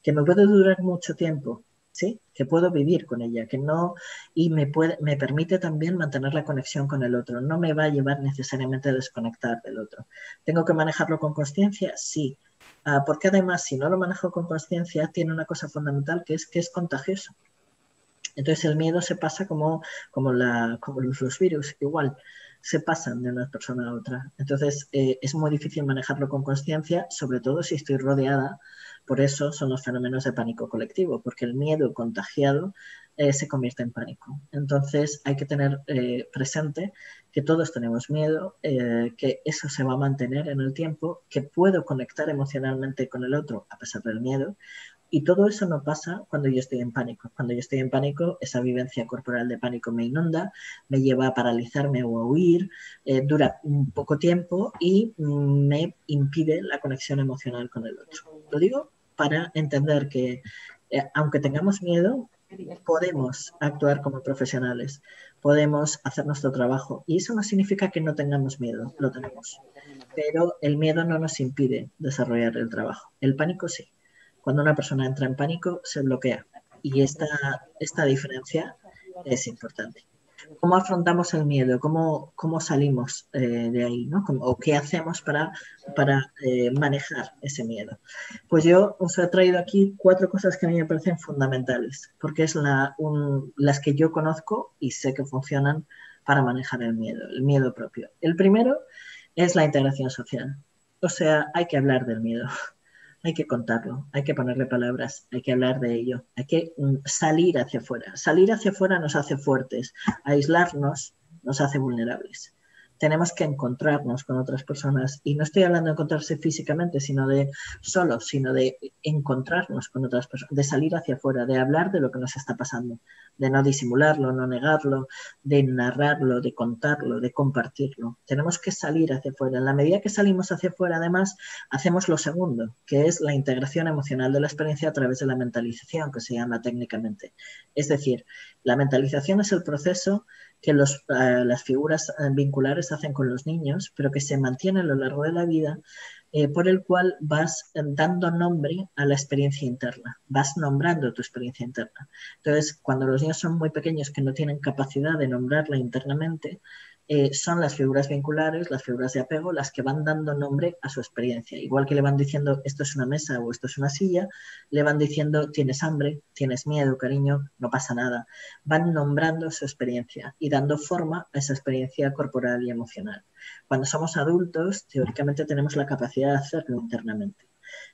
que me puede durar mucho tiempo, ¿sí? Que puedo vivir con ella, que no, y me permite también mantener la conexión con el otro. No me va a llevar necesariamente a desconectar del otro. ¿Tengo que manejarlo con consciencia? Sí. Porque además, si no lo manejo con consciencia, tiene una cosa fundamental que es contagioso. Entonces el miedo se pasa como los virus, igual se pasan de una persona a otra. Entonces es muy difícil manejarlo con consciencia, sobre todo si estoy rodeada. Por eso son los fenómenos de pánico colectivo, porque el miedo contagiado se convierte en pánico. Entonces hay que tener presente que todos tenemos miedo, que eso se va a mantener en el tiempo, que puedo conectar emocionalmente con el otro a pesar del miedo. Y todo eso no pasa cuando yo estoy en pánico. Cuando yo estoy en pánico, esa vivencia corporal de pánico me inunda, me lleva a paralizarme o a huir, dura un poco tiempo y me impide la conexión emocional con el otro. Lo digo para entender que, aunque tengamos miedo, podemos actuar como profesionales, podemos hacer nuestro trabajo. Y eso no significa que no tengamos miedo, lo tenemos. Pero el miedo no nos impide desarrollar el trabajo. El pánico sí. Cuando una persona entra en pánico, se bloquea. Y esta diferencia es importante. ¿Cómo afrontamos el miedo? ¿Cómo salimos de ahí? ¿No? ¿O qué hacemos para manejar ese miedo? Pues yo os he traído aquí 4 cosas que a mí me parecen fundamentales, porque es las que yo conozco y sé que funcionan para manejar el miedo propio. El primero es la integración social. O sea, hay que hablar del miedo. Hay que contarlo, hay que ponerle palabras, hay que hablar de ello, hay que salir hacia afuera. Salir hacia afuera nos hace fuertes, aislarnos nos hace vulnerables. Tenemos que encontrarnos con otras personas y no estoy hablando de encontrarse físicamente, sino de encontrarnos con otras personas, de salir hacia afuera, de hablar de lo que nos está pasando, de no disimularlo, no negarlo, de narrarlo, de contarlo, de compartirlo. Tenemos que salir hacia afuera. En la medida que salimos hacia afuera, además, hacemos lo segundo, que es la integración emocional de la experiencia a través de la mentalización, que se llama técnicamente. Es decir, la mentalización es el proceso que las figuras vinculares hacen con los niños, pero que se mantiene a lo largo de la vida, por el cual vas dando nombre a la experiencia interna, vas nombrando tu experiencia interna. Entonces, cuando los niños son muy pequeños que no tienen capacidad de nombrarla internamente, son las figuras vinculares, las figuras de apego, las que van dando nombre a su experiencia. Igual que le van diciendo esto es una mesa o esto es una silla, le van diciendo tienes hambre, tienes miedo, cariño, no pasa nada. Van nombrando su experiencia y dando forma a esa experiencia corporal y emocional. Cuando somos adultos, teóricamente tenemos la capacidad de hacerlo internamente.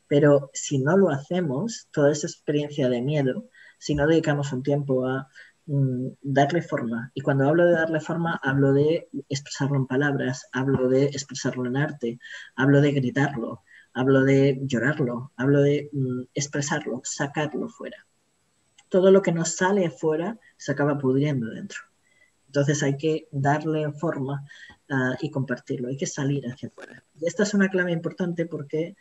Pero si no lo hacemos, toda esa experiencia de miedo, si no dedicamos un tiempo a darle forma. Y cuando hablo de darle forma, hablo de expresarlo en palabras, hablo de expresarlo en arte, hablo de gritarlo, hablo de llorarlo, hablo de expresarlo, sacarlo fuera. Todo lo que nos sale fuera se acaba pudriendo dentro. Entonces hay que darle forma y compartirlo, hay que salir hacia afuera. Y esta es una clave importante porque,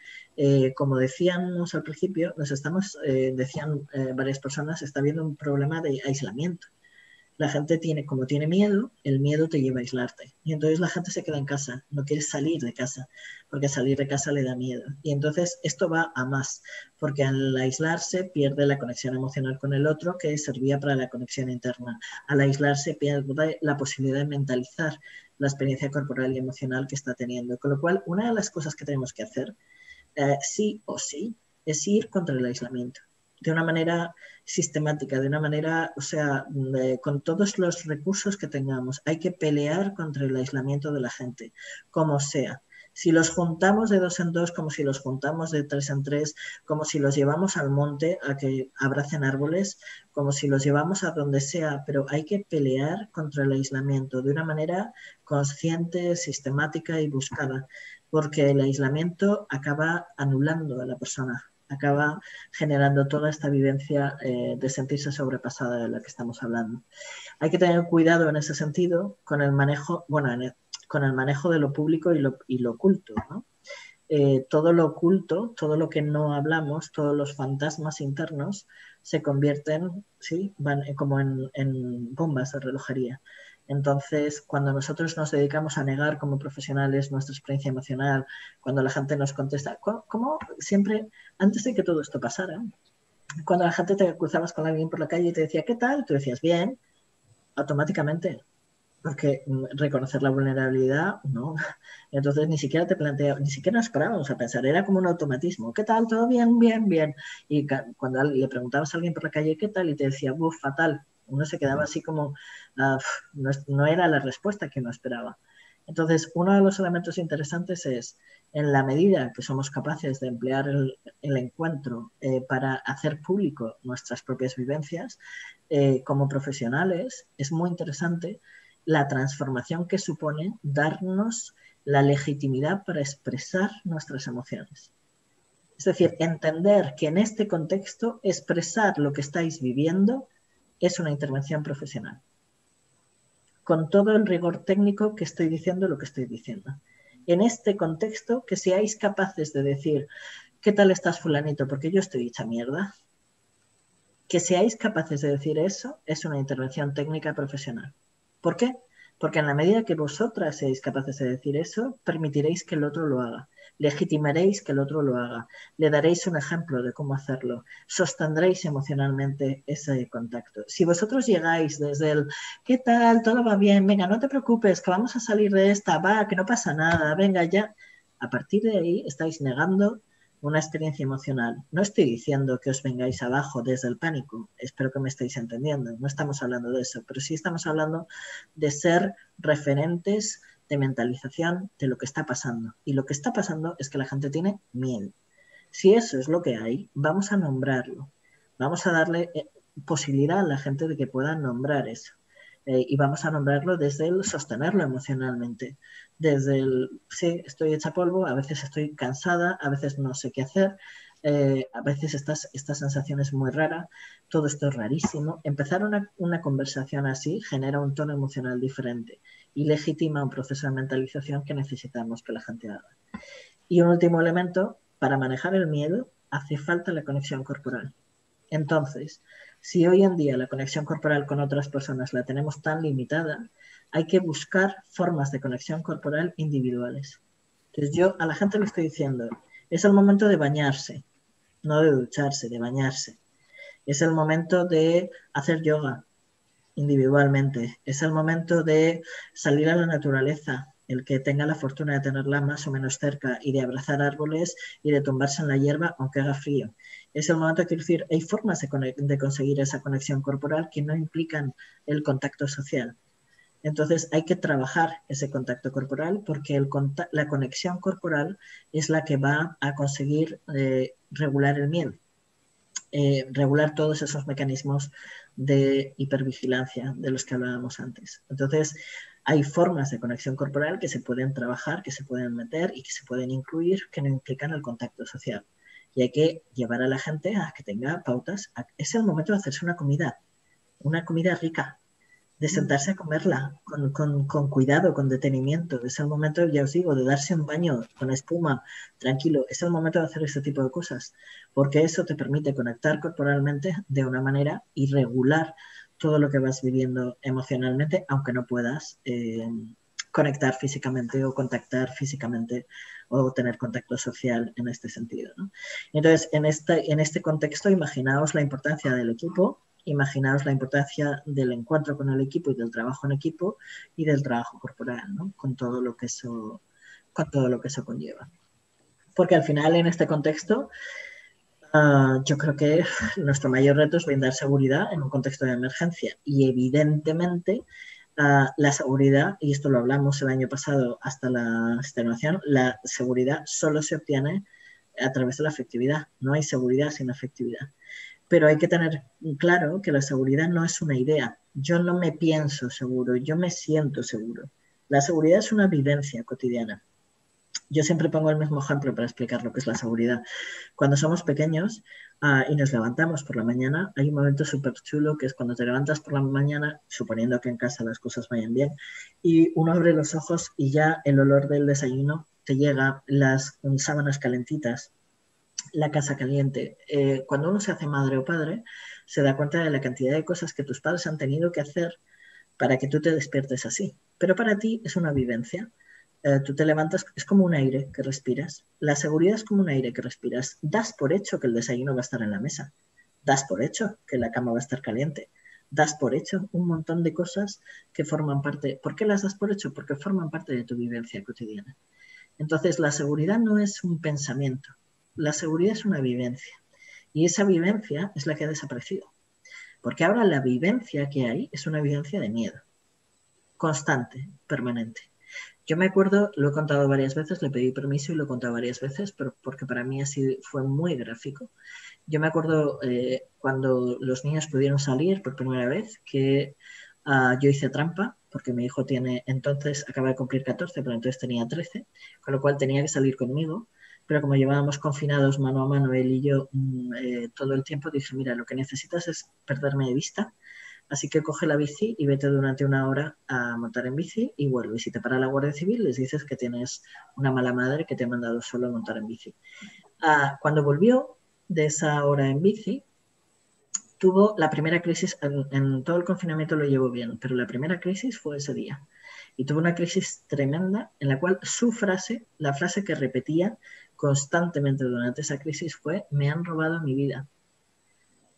como decíamos al principio, decían varias personas, está habiendo un problema de aislamiento. La gente como tiene miedo, el miedo te lleva a aislarte. Y entonces la gente se queda en casa, no quiere salir de casa, porque salir de casa le da miedo. Y entonces esto va a más, porque al aislarse pierde la conexión emocional con el otro que servía para la conexión interna. Al aislarse pierde la posibilidad de mentalizar la experiencia corporal y emocional que está teniendo. Con lo cual, una de las cosas que tenemos que hacer, sí o sí, es ir contra el aislamiento de una manera sistemática, de una manera, o sea, con todos los recursos que tengamos. Hay que pelear contra el aislamiento de la gente, como sea. Si los juntamos de 2 en 2, como si los juntamos de 3 en 3, como si los llevamos al monte a que abracen árboles, como si los llevamos a donde sea, pero hay que pelear contra el aislamiento de una manera consciente, sistemática y buscada, porque el aislamiento acaba anulando a la persona, acaba generando toda esta vivencia de sentirse sobrepasada de la que estamos hablando. Hay que tener cuidado en ese sentido con el manejo, con el manejo de lo público y lo oculto, ¿no? Todo lo oculto, todo lo que no hablamos, todos los fantasmas internos se convierten, ¿sí? Van como en bombas de relojería. Entonces, cuando nosotros nos dedicamos a negar como profesionales nuestra experiencia emocional, cuando la gente nos contesta, ¿cómo siempre, antes de que todo esto pasara, cuando la gente te cruzabas con alguien por la calle y te decía, ¿qué tal? Tú decías, bien, automáticamente, porque reconocer la vulnerabilidad, no. Entonces ni siquiera ni siquiera nos parábamos a pensar, era como un automatismo. ¿Qué tal? ¿Todo bien? Bien, bien. Y cuando le preguntabas a alguien por la calle, ¿qué tal? Y te decía, buf, fatal. Uno se quedaba así como, no era la respuesta que uno esperaba. Entonces, uno de los elementos interesantes es, en la medida que somos capaces de emplear el encuentro para hacer público nuestras propias vivencias, como profesionales, es muy interesante la transformación que supone darnos la legitimidad para expresar nuestras emociones. Es decir, entender que en este contexto expresar lo que estáis viviendo es una intervención profesional. Con todo el rigor técnico que estoy diciendo lo que estoy diciendo. En este contexto, que seáis capaces de decir, ¿qué tal estás, fulanito? Porque yo estoy hecha mierda. Que seáis capaces de decir eso es una intervención técnica profesional. ¿Por qué? Porque en la medida que vosotras seáis capaces de decir eso, permitiréis que el otro lo haga, legitimaréis que el otro lo haga, le daréis un ejemplo de cómo hacerlo, sostendréis emocionalmente ese contacto. Si vosotros llegáis desde el ¿qué tal? ¿Todo va bien? Venga, no te preocupes, que vamos a salir de esta, va, que no pasa nada, venga ya. A partir de ahí estáis negando una experiencia emocional. No estoy diciendo que os vengáis abajo desde el pánico, espero que me estéis entendiendo, no estamos hablando de eso, pero sí estamos hablando de ser referentes de mentalización de lo que está pasando. Y lo que está pasando es que la gente tiene miedo. Si eso es lo que hay, vamos a nombrarlo, vamos a darle posibilidad a la gente de que pueda nombrar eso. Y vamos a nombrarlo desde el sostenerlo emocionalmente, desde el, sí, estoy hecha polvo, a veces estoy cansada, a veces no sé qué hacer, a veces esta sensación es muy rara, todo esto es rarísimo. Empezar una conversación así genera un tono emocional diferente y legitima un proceso de mentalización que necesitamos que la gente haga. Y un último elemento, para manejar el miedo hace falta la conexión corporal. Entonces, si hoy en día la conexión corporal con otras personas la tenemos tan limitada, hay que buscar formas de conexión corporal individuales. Entonces yo a la gente le estoy diciendo, es el momento de bañarse, no de ducharse, de bañarse. Es el momento de hacer yoga individualmente. Es el momento de salir a la naturaleza, el que tenga la fortuna de tenerla más o menos cerca y de abrazar árboles y de tumbarse en la hierba aunque haga frío. Es el momento de decir, hay formas de conseguir esa conexión corporal que no implican el contacto social. Entonces hay que trabajar ese contacto corporal porque la conexión corporal es la que va a conseguir regular el miedo. Regular todos esos mecanismos de hipervigilancia de los que hablábamos antes. Entonces, hay formas de conexión corporal que se pueden trabajar, que se pueden meter y que se pueden incluir que no implican el contacto social. Y hay que llevar a la gente a que tenga pautas. Es el momento de hacerse una comida rica, de sentarse a comerla con cuidado, con detenimiento. Es el momento, ya os digo, de darse un baño con espuma, tranquilo. Es el momento de hacer este tipo de cosas, porque eso te permite conectar corporalmente de una manera y regular todo lo que vas viviendo emocionalmente, aunque no puedas conectar físicamente o contactar físicamente o tener contacto social en este sentido, ¿no? Entonces, en este contexto, imaginaos la importancia del equipo. Imaginaos la importancia del encuentro con el equipo y del trabajo en equipo y del trabajo corporal, ¿no? Con todo lo que eso conlleva. Porque al final, en este contexto, yo creo que nuestro mayor reto es brindar seguridad en un contexto de emergencia. Y evidentemente, la seguridad, y esto lo hablamos el año pasado hasta la extenuación, la seguridad solo se obtiene a través de la afectividad. No hay seguridad sin afectividad. Pero hay que tener claro que la seguridad no es una idea. Yo no me pienso seguro, yo me siento seguro. La seguridad es una vivencia cotidiana. Yo siempre pongo el mismo ejemplo para explicar lo que es la seguridad. Cuando somos pequeños y nos levantamos por la mañana, hay un momento súper chulo que es cuando te levantas por la mañana, suponiendo que en casa las cosas vayan bien, y uno abre los ojos y ya el olor del desayuno te llega, las sábanas calentitas, la casa caliente. Cuando uno se hace madre o padre, se da cuenta de la cantidad de cosas que tus padres han tenido que hacer para que tú te despiertes así. Pero para ti es una vivencia. Tú te levantas, es como un aire que respiras. La seguridad es como un aire que respiras. Das por hecho que el desayuno va a estar en la mesa. Das por hecho que la cama va a estar caliente. Das por hecho un montón de cosas que forman parte. ¿Por qué las das por hecho? Porque forman parte de tu vivencia cotidiana. Entonces, la seguridad no es un pensamiento. La seguridad es una vivencia. Y esa vivencia es la que ha desaparecido. Porque ahora la vivencia que hay es una vivencia de miedo. Constante, permanente. Yo me acuerdo, lo he contado varias veces, le pedí permiso y lo he contado varias veces, pero porque para mí así fue muy gráfico. Yo me acuerdo cuando los niños pudieron salir por primera vez que yo hice trampa, porque mi hijo acaba de cumplir 14, pero entonces tenía 13, con lo cual tenía que salir conmigo. Pero como llevábamos confinados mano a mano él y yo todo el tiempo, dije, mira, lo que necesitas es perderme de vista. Así que coge la bici y vete durante una hora a montar en bici y vuelve. Y si te para la Guardia Civil, les dices que tienes una mala madre que te ha mandado solo a montar en bici. Cuando volvió de esa hora en bici, tuvo la primera crisis, en todo el confinamiento lo llevó bien, pero la primera crisis fue ese día. y tuvo una crisis tremenda en la cual su frase, la frase que repetía constantemente durante esa crisis fue: me han robado mi vida,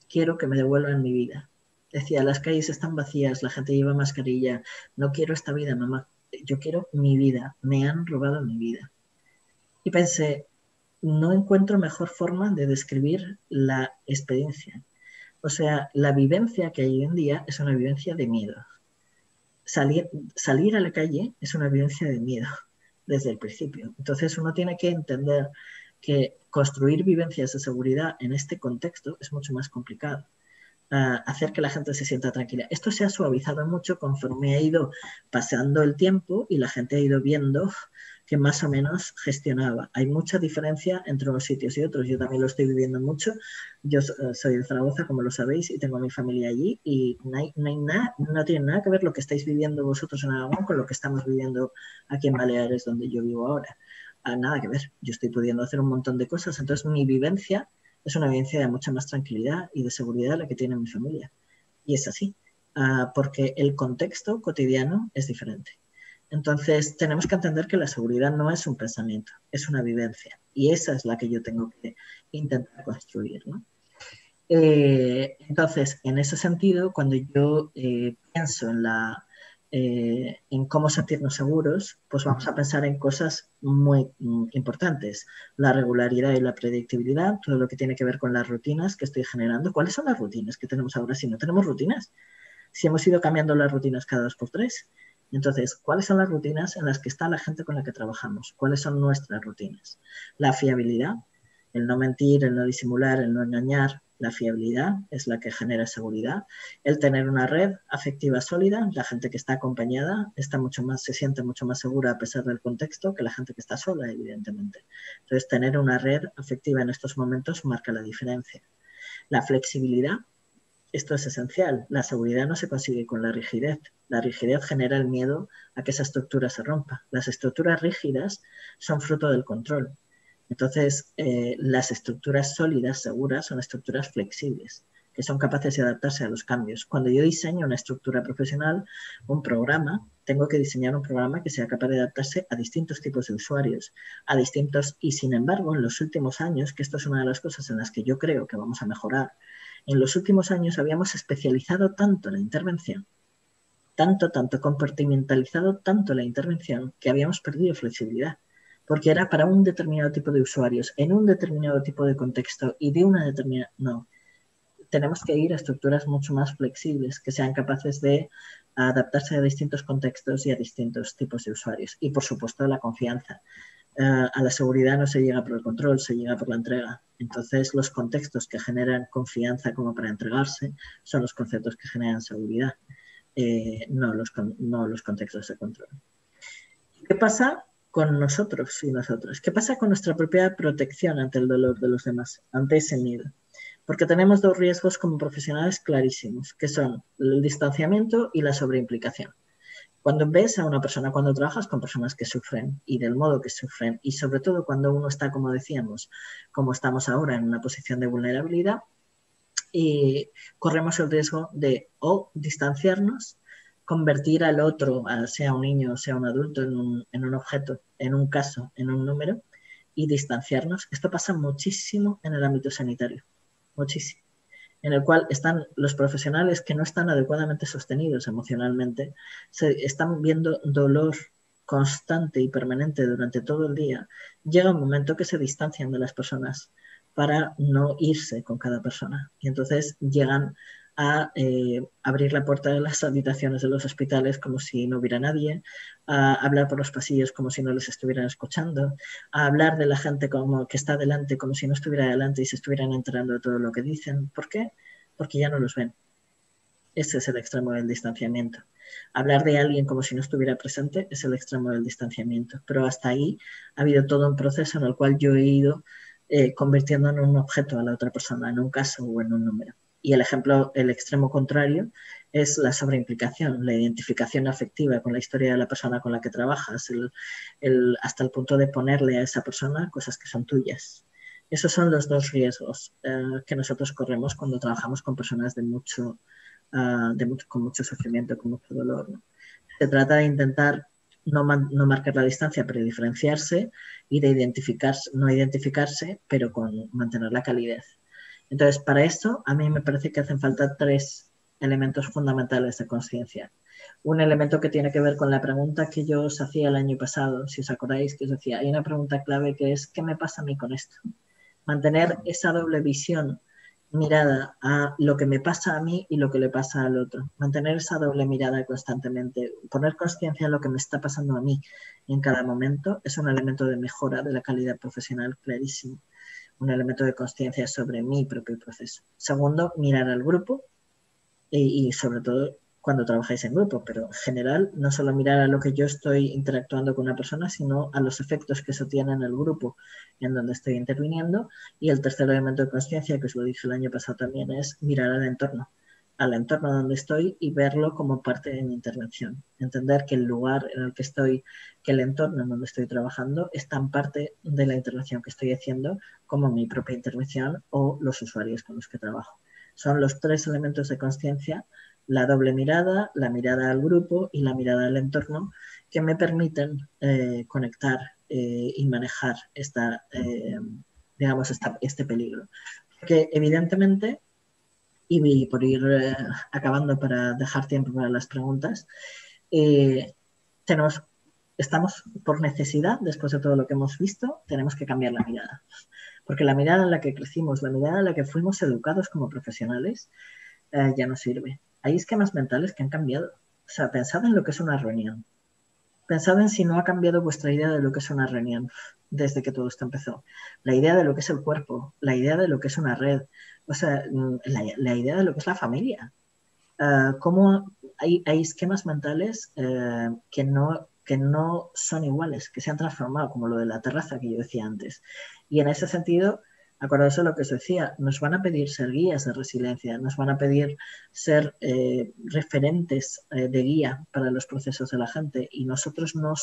quiero que me devuelvan mi vida. Decía, las calles están vacías, la gente lleva mascarilla, no quiero esta vida, mamá, yo quiero mi vida, me han robado mi vida. Y pensé, no encuentro mejor forma de describir la experiencia. O sea, la vivencia que hay hoy en día es una vivencia de miedo. Salir a la calle es una vivencia de miedo desde el principio. Entonces uno tiene que entender que construir vivencias de seguridad en este contexto es mucho más complicado. Hacer que la gente se sienta tranquila. Esto se ha suavizado mucho conforme ha ido pasando el tiempo y la gente ha ido viendo que más o menos gestionaba. Hay mucha diferencia entre unos sitios y otros. Yo también lo estoy viviendo mucho. Yo soy de Zaragoza, como lo sabéis, y tengo a mi familia allí y no tiene nada que ver lo que estáis viviendo vosotros en Aragón con lo que estamos viviendo aquí en Baleares, donde yo vivo ahora. Nada que ver. Yo estoy pudiendo hacer un montón de cosas. Entonces mi vivencia es una vivencia de mucha más tranquilidad y de seguridad la que tiene mi familia. Y es así, porque el contexto cotidiano es diferente. Entonces, tenemos que entender que la seguridad no es un pensamiento, es una vivencia. Y esa es la que yo tengo que intentar construir, ¿no? Entonces, en ese sentido, cuando yo pienso en cómo sentirnos seguros, pues vamos a pensar en cosas muy importantes. La regularidad y la predictibilidad, todo lo que tiene que ver con las rutinas que estoy generando. ¿Cuáles son las rutinas que tenemos ahora si no tenemos rutinas? Si hemos ido cambiando las rutinas cada 2 por 3. Entonces, ¿cuáles son las rutinas en las que está la gente con la que trabajamos? ¿Cuáles son nuestras rutinas? La fiabilidad, el no mentir, el no disimular, el no engañar. La fiabilidad es la que genera seguridad. El tener una red afectiva sólida, la gente que está acompañada se siente mucho más segura a pesar del contexto que la gente que está sola, evidentemente. Entonces, tener una red afectiva en estos momentos marca la diferencia. La flexibilidad, esto es esencial. La seguridad no se consigue con la rigidez. La rigidez genera el miedo a que esa estructura se rompa. Las estructuras rígidas son fruto del control. Entonces, las estructuras sólidas, seguras, son estructuras flexibles, que son capaces de adaptarse a los cambios. Cuando yo diseño una estructura profesional, un programa, tengo que diseñar un programa que sea capaz de adaptarse a distintos tipos de usuarios, y sin embargo, en los últimos años, que esto es una de las cosas en las que yo creo que vamos a mejorar, en los últimos años habíamos especializado tanto la intervención, tanto compartimentalizado tanto la intervención, que habíamos perdido flexibilidad, porque era para un determinado tipo de usuarios, en un determinado tipo de contexto y de una determinada... No, tenemos que ir a estructuras mucho más flexibles, que sean capaces de adaptarse a distintos contextos y a distintos tipos de usuarios. Y, por supuesto, la confianza. A la seguridad no se llega por el control, se llega por la entrega. Entonces, los contextos que generan confianza como para entregarse son los conceptos que generan seguridad, no los contextos de control. ¿Qué pasa con nosotros y nosotras? ¿Qué pasa con nuestra propia protección ante el dolor de los demás, ante ese miedo? Porque tenemos 2 riesgos como profesionales clarísimos, que son el distanciamiento y la sobreimplicación. Cuando ves a una persona, cuando trabajas con personas que sufren y del modo que sufren, y sobre todo cuando uno está, como decíamos, como estamos ahora, en una posición de vulnerabilidad, corremos el riesgo de o distanciarnos, convertir al otro, sea un niño o sea un adulto, en un objeto, en un caso, en un número, y distanciarnos. Esto pasa muchísimo en el ámbito sanitario, muchísimo, en el cual están los profesionales que no están adecuadamente sostenidos emocionalmente, están viendo dolor constante y permanente durante todo el día. Llega un momento que se distancian de las personas para no irse con cada persona. Y entonces llegan a abrir la puerta de las habitaciones de los hospitales como si no hubiera nadie, a hablar por los pasillos como si no les estuvieran escuchando, a hablar de la gente como que está delante como si no estuviera delante y se estuvieran enterando de todo lo que dicen. ¿Por qué? Porque ya no los ven. Ese es el extremo del distanciamiento. Hablar de alguien como si no estuviera presente es el extremo del distanciamiento. Pero hasta ahí ha habido todo un proceso en el cual yo he ido convirtiendo en un objeto a la otra persona, en un caso o en un número. Y el extremo contrario es la sobreimplicación, la identificación afectiva con la historia de la persona con la que trabajas, hasta el punto de ponerle a esa persona cosas que son tuyas. Esos son los 2 riesgos que nosotros corremos cuando trabajamos con personas con mucho sufrimiento, con mucho dolor, ¿no? Se trata de intentar no marcar la distancia, pero diferenciarse y de identificarse, no identificarse, pero con mantener la calidez. Entonces, para esto, a mí me parece que hacen falta 3 elementos fundamentales de conciencia. Un elemento que tiene que ver con la pregunta que yo os hacía el año pasado, si os acordáis, que os decía, hay una pregunta clave que es, ¿qué me pasa a mí con esto? Mantener esa doble visión mirada a lo que me pasa a mí y lo que le pasa al otro. Mantener esa doble mirada constantemente, poner conciencia en lo que me está pasando a mí en cada momento es un elemento de mejora de la calidad profesional clarísimo. Un elemento de conciencia sobre mi propio proceso. Segundo, mirar al grupo y sobre todo cuando trabajáis en grupo, pero en general no solo mirar a lo que yo estoy interactuando con una persona, sino a los efectos que eso tiene en el grupo en donde estoy interviniendo. Y el tercer elemento de conciencia, que os lo dije el año pasado también, es mirar al entorno donde estoy y verlo como parte de mi intervención. Entender que el lugar en el que estoy, que el entorno en donde estoy trabajando es tan parte de la intervención que estoy haciendo como mi propia intervención o los usuarios con los que trabajo. Son los 3 elementos de conciencia, la doble mirada, la mirada al grupo y la mirada al entorno, que me permiten conectar y manejar este peligro. Porque evidentemente, y por ir acabando para dejar tiempo para las preguntas, estamos por necesidad, después de todo lo que hemos visto, tenemos que cambiar la mirada. Porque la mirada en la que crecimos, la mirada en la que fuimos educados como profesionales, ya no sirve. Hay esquemas mentales que han cambiado. O sea, pensad en lo que es una reunión. Pensad en si no ha cambiado vuestra idea de lo que es una reunión desde que todo esto empezó. La idea de lo que es el cuerpo, la idea de lo que es una red, o sea, la idea de lo que es la familia. Cómo hay esquemas mentales que no son iguales, que se han transformado, como lo de la terraza que yo decía antes. Y en ese sentido, acordaos de lo que os decía, nos van a pedir ser guías de resiliencia, nos van a pedir ser referentes de guía para los procesos de la gente y nosotros no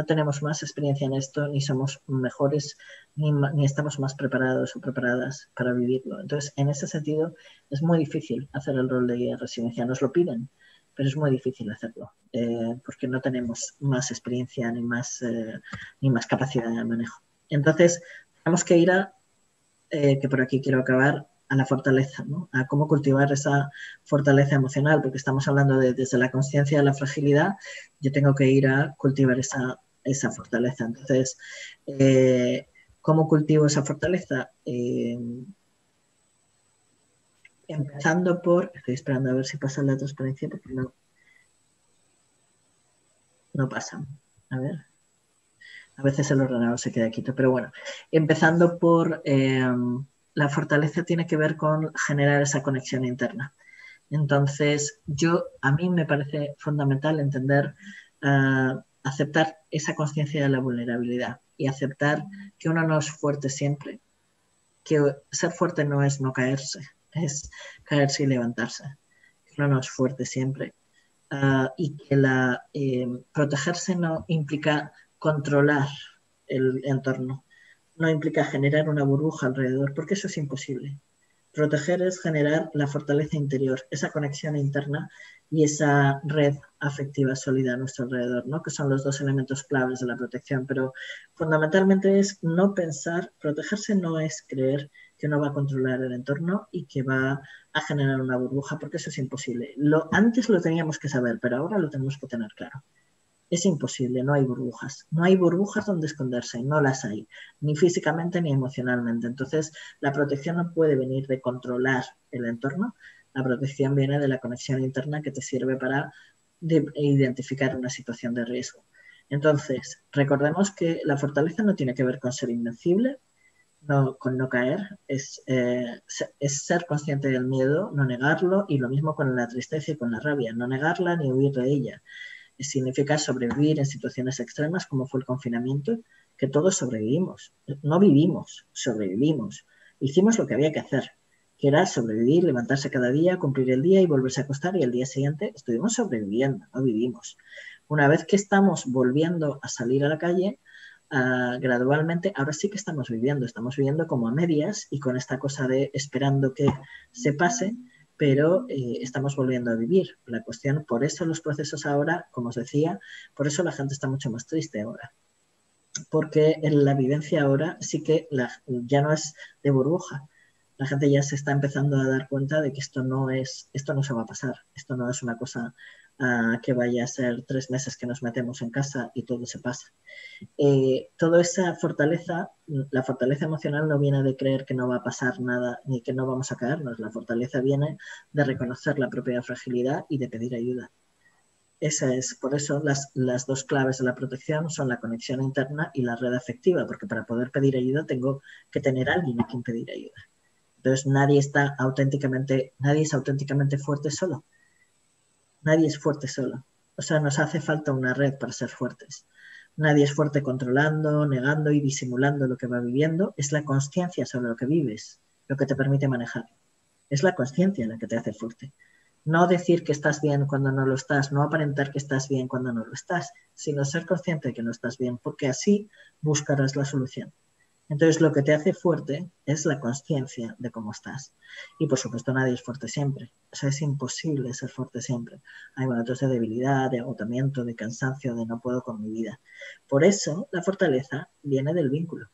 tenemos más experiencia en esto, ni somos mejores, ni estamos más preparados o preparadas para vivirlo. Entonces, en ese sentido, es muy difícil hacer el rol de guía de resiliencia. Nos lo piden, pero es muy difícil hacerlo porque no tenemos más experiencia ni más capacidad de manejo. Entonces, tenemos que ir que por aquí quiero acabar, a la fortaleza, ¿no? A cómo cultivar esa fortaleza emocional, porque estamos hablando desde la conciencia de la fragilidad, yo tengo que ir a cultivar esa fortaleza. Entonces, ¿cómo cultivo esa fortaleza? Empezando por, estoy esperando a ver si pasa la transparencia porque no pasa. A ver, a veces el ordenador se queda quieto, pero bueno, empezando por la fortaleza tiene que ver con generar esa conexión interna. Entonces, a mí me parece fundamental entender, aceptar esa conciencia de la vulnerabilidad y aceptar que uno no es fuerte siempre, que ser fuerte no es no caerse, es caerse y levantarse. Uno no es fuerte siempre. Y que protegerse no implica controlar el entorno, no implica generar una burbuja alrededor, porque eso es imposible. Proteger es generar la fortaleza interior, esa conexión interna y esa red afectiva sólida a nuestro alrededor, ¿no? Que son los 2 elementos claves de la protección, pero fundamentalmente es no pensar, protegerse no es creer que uno va a controlar el entorno y que va a generar una burbuja, porque eso es imposible. Antes lo teníamos que saber, pero ahora lo tenemos que tener claro. Es imposible, no hay burbujas. No hay burbujas donde esconderse, no las hay, ni físicamente ni emocionalmente. Entonces, la protección no puede venir de controlar el entorno, la protección viene de la conexión interna que te sirve para identificar una situación de riesgo. Entonces, recordemos que la fortaleza no tiene que ver con ser invencible, con no caer, es ser consciente del miedo, no negarlo, y lo mismo con la tristeza y con la rabia, no negarla ni huir de ella. Significa sobrevivir en situaciones extremas como fue el confinamiento, que todos sobrevivimos. No vivimos, sobrevivimos. Hicimos lo que había que hacer, que era sobrevivir, levantarse cada día, cumplir el día y volverse a acostar, y el día siguiente estuvimos sobreviviendo, no vivimos. Una vez que estamos volviendo a salir a la calle, gradualmente, ahora sí que estamos viviendo como a medias y con esta cosa de esperando que se pase, pero estamos volviendo a vivir. La cuestión, por eso los procesos ahora, como os decía, por eso la gente está mucho más triste ahora. Porque en la vivencia ahora sí que ya no es de burbuja. La gente ya se está empezando a dar cuenta de que esto no se va a pasar. Esto no es una cosa que vaya a ser 3 meses que nos metemos en casa y todo se pasa. Toda esa fortaleza, la fortaleza emocional no viene de creer que no va a pasar nada ni que no vamos a caernos. La fortaleza viene de reconocer la propia fragilidad y de pedir ayuda. Por eso las dos claves de la protección son la conexión interna y la red afectiva, porque para poder pedir ayuda tengo que tener a alguien a quien pedir ayuda. Entonces nadie es auténticamente fuerte solo. Nadie es fuerte solo. O sea, nos hace falta una red para ser fuertes. Nadie es fuerte controlando, negando y disimulando lo que va viviendo. Es la consciencia sobre lo que vives lo que te permite manejar. Es la consciencia la que te hace fuerte. No decir que estás bien cuando no lo estás, no aparentar que estás bien cuando no lo estás, sino ser consciente de que no estás bien, porque así buscarás la solución. Entonces, lo que te hace fuerte es la consciencia de cómo estás. Y, por supuesto, nadie es fuerte siempre. O sea, es imposible ser fuerte siempre. Hay momentos de debilidad, de agotamiento, de cansancio, de no puedo con mi vida. Por eso, la fortaleza viene del vínculo.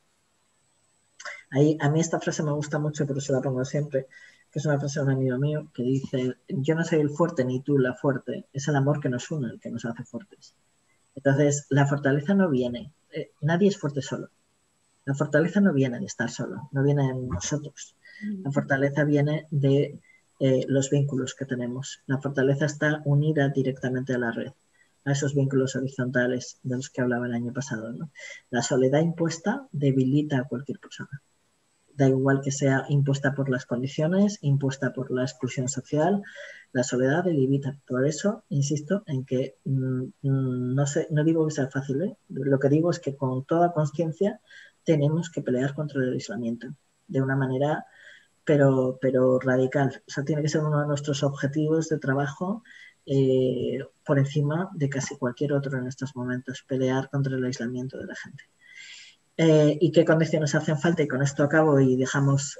A mí esta frase me gusta mucho, pero se la pongo siempre, que es una frase de un amigo mío que dice: yo no soy el fuerte ni tú la fuerte, es el amor que nos une el que nos hace fuertes. Entonces, la fortaleza no viene, nadie es fuerte solo. La fortaleza no viene de estar solo, no viene de nosotros. La fortaleza viene de los vínculos que tenemos. La fortaleza está unida directamente a la red, a esos vínculos horizontales de los que hablaba el año pasado, ¿no? La soledad impuesta debilita a cualquier persona. Da igual que sea impuesta por las condiciones, impuesta por la exclusión social, la soledad debilita. Por eso insisto en que no digo que sea fácil, ¿eh? Lo que digo es que con toda conciencia tenemos que pelear contra el aislamiento de una manera pero radical. O sea, tiene que ser uno de nuestros objetivos de trabajo por encima de casi cualquier otro en estos momentos, pelear contra el aislamiento de la gente. ¿Y qué condiciones hacen falta? Y con esto acabo y dejamos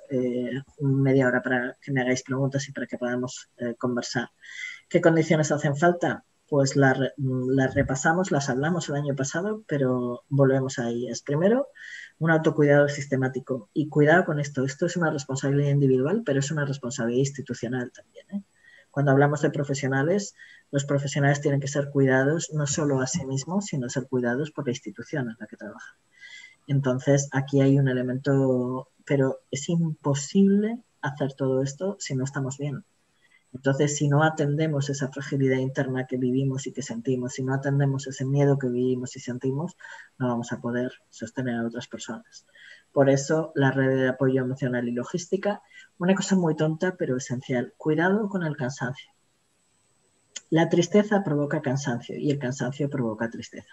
media hora para que me hagáis preguntas y para que podamos conversar. ¿Qué condiciones hacen falta? Pues las repasamos, las hablamos el año pasado, pero volvemos a ellas. Primero, un autocuidado sistemático. Y cuidado con esto. Esto es una responsabilidad individual, pero es una responsabilidad institucional también, ¿eh? Cuando hablamos de profesionales, los profesionales tienen que ser cuidados no solo a sí mismos, sino ser cuidados por la institución en la que trabajan. Entonces, aquí hay un elemento, pero es imposible hacer todo esto si no estamos bien. Entonces, si no atendemos esa fragilidad interna que vivimos y que sentimos, si no atendemos ese miedo que vivimos y sentimos, no vamos a poder sostener a otras personas. Por eso, la red de apoyo emocional y logística, una cosa muy tonta, pero esencial. Cuidado con el cansancio. La tristeza provoca cansancio y el cansancio provoca tristeza.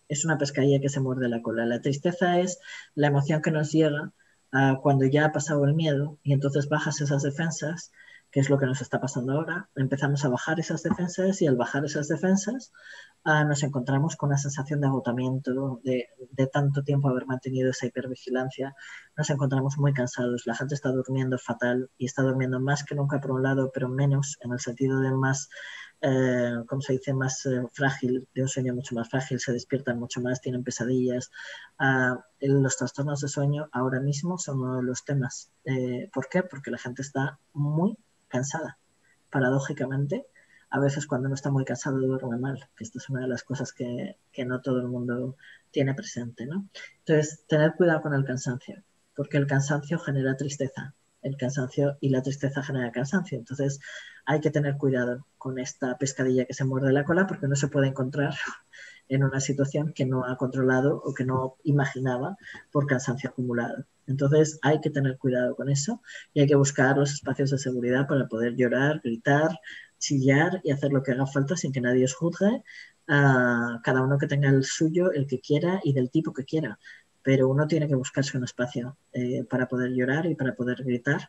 Es una pescadilla que se muerde la cola. La tristeza es la emoción que nos llega cuando ya ha pasado el miedo y entonces bajas esas defensas, que es lo que nos está pasando ahora. Empezamos a bajar esas defensas y al bajar esas defensas nos encontramos con una sensación de agotamiento, de tanto tiempo haber mantenido esa hipervigilancia. Nos encontramos muy cansados. La gente está durmiendo fatal y está durmiendo más que nunca por un lado, pero menos en el sentido de más como se dice, más frágil, de un sueño mucho más frágil, se despiertan mucho más, tienen pesadillas. Los trastornos de sueño ahora mismo son uno de los temas. ¿Por qué? Porque la gente está muy cansada. Paradójicamente, a veces cuando no está muy cansado duerme mal, que esta es una de las cosas que no todo el mundo tiene presente, ¿no? Entonces, tener cuidado con el cansancio, porque el cansancio genera tristeza. El cansancio y la tristeza genera cansancio. Entonces hay que tener cuidado con esta pescadilla que se muerde la cola porque no se puede encontrar en una situación que no ha controlado o que no imaginaba por cansancio acumulado. Entonces hay que tener cuidado con eso y hay que buscar los espacios de seguridad para poder llorar, gritar, chillar y hacer lo que haga falta sin que nadie os juzgue. Cada uno que tenga el suyo, el que quiera y del tipo que quiera. Pero uno tiene que buscarse un espacio para poder llorar y para poder gritar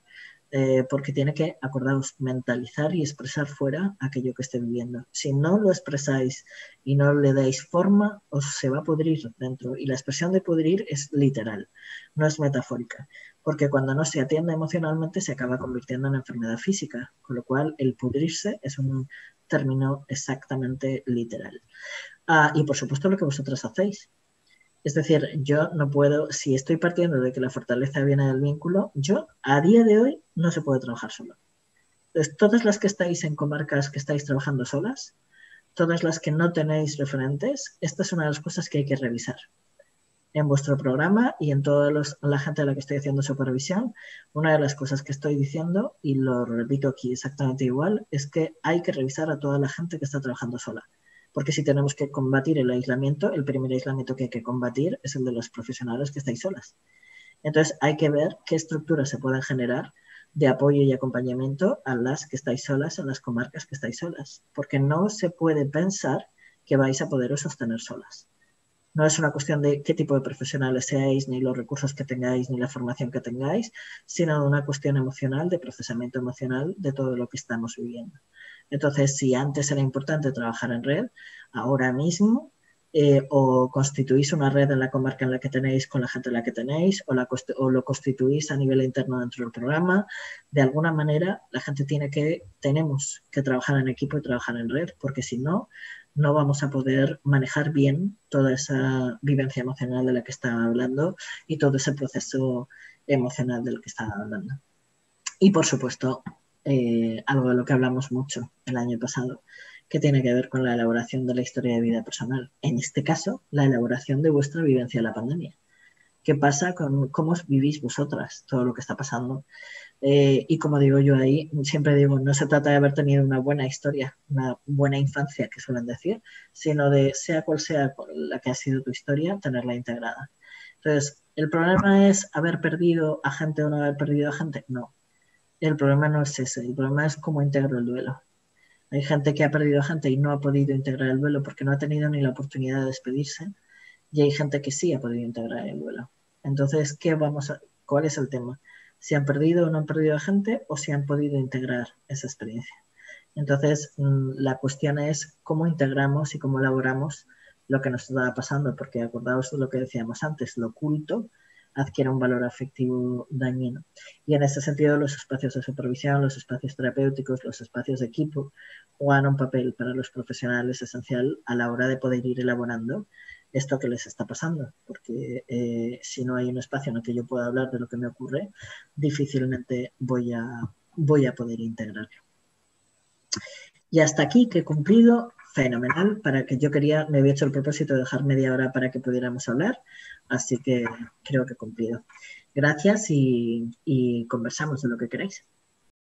porque tiene que, acordaros, mentalizar y expresar fuera aquello que esté viviendo. Si no lo expresáis y no le dais forma, os se va a pudrir dentro. Y la expresión de pudrir es literal, no es metafórica, porque cuando no se atiende emocionalmente se acaba convirtiendo en enfermedad física, con lo cual el pudrirse es un término exactamente literal. Y por supuesto lo que vosotras hacéis. Es decir, yo no puedo, si estoy partiendo de que la fortaleza viene del vínculo, yo a día de hoy no se puede trabajar solo. Entonces, todas las que estáis en comarcas que estáis trabajando solas, todas las que no tenéis referentes, esta es una de las cosas que hay que revisar en vuestro programa y en toda la gente a la que estoy haciendo supervisión. Una de las cosas que estoy diciendo, y lo repito aquí exactamente igual, es que hay que revisar a toda la gente que está trabajando sola. Porque si tenemos que combatir el aislamiento, el primer aislamiento que hay que combatir es el de los profesionales que estáis solas. Entonces hay que ver qué estructuras se pueden generar de apoyo y acompañamiento a las que estáis solas, en las comarcas que estáis solas. Porque no se puede pensar que vais a poderos sostener solas. No es una cuestión de qué tipo de profesionales seáis, ni los recursos que tengáis, ni la formación que tengáis, sino una cuestión emocional, de procesamiento emocional de todo lo que estamos viviendo. Entonces, si antes era importante trabajar en red, ahora mismo o constituís una red en la comarca en la que tenéis con la gente en la que tenéis, o lo constituís a nivel interno dentro del programa. De alguna manera, la gente tenemos que trabajar en equipo y trabajar en red, porque si no, no vamos a poder manejar bien toda esa vivencia emocional de la que estaba hablando y todo ese proceso emocional del que estaba hablando. Y por supuesto, algo de lo que hablamos mucho el año pasado, que tiene que ver con la elaboración de la historia de vida personal. En este caso, la elaboración de vuestra vivencia de la pandemia. ¿Qué pasa con cómo vivís vosotras todo lo que está pasando? Y como digo yo ahí, siempre digo, no se trata de haber tenido una buena historia, una buena infancia, que suelen decir, sino de, sea cual sea la que ha sido tu historia, tenerla integrada. Entonces, ¿el problema es haber perdido a gente o no haber perdido a gente? No. El problema no es ese, el problema es cómo integro el duelo. Hay gente que ha perdido a gente y no ha podido integrar el duelo porque no ha tenido ni la oportunidad de despedirse, y hay gente que sí ha podido integrar el duelo. Entonces, ¿cuál es el tema? Si han perdido o no han perdido a gente, o si han podido integrar esa experiencia. Entonces, la cuestión es cómo integramos y cómo elaboramos lo que nos está pasando, porque acordaos de lo que decíamos antes, lo oculto adquiere un valor afectivo dañino. Y en ese sentido, los espacios de supervisión, los espacios terapéuticos, los espacios de equipo juegan un papel para los profesionales esencial a la hora de poder ir elaborando esto que les está pasando, porque si no hay un espacio en el que yo pueda hablar de lo que me ocurre, difícilmente voy a poder integrarlo. Y hasta aquí que he cumplido, fenomenal, me había hecho el propósito de dejar media hora para que pudiéramos hablar, así que creo que he cumplido. Gracias y conversamos de lo que queráis.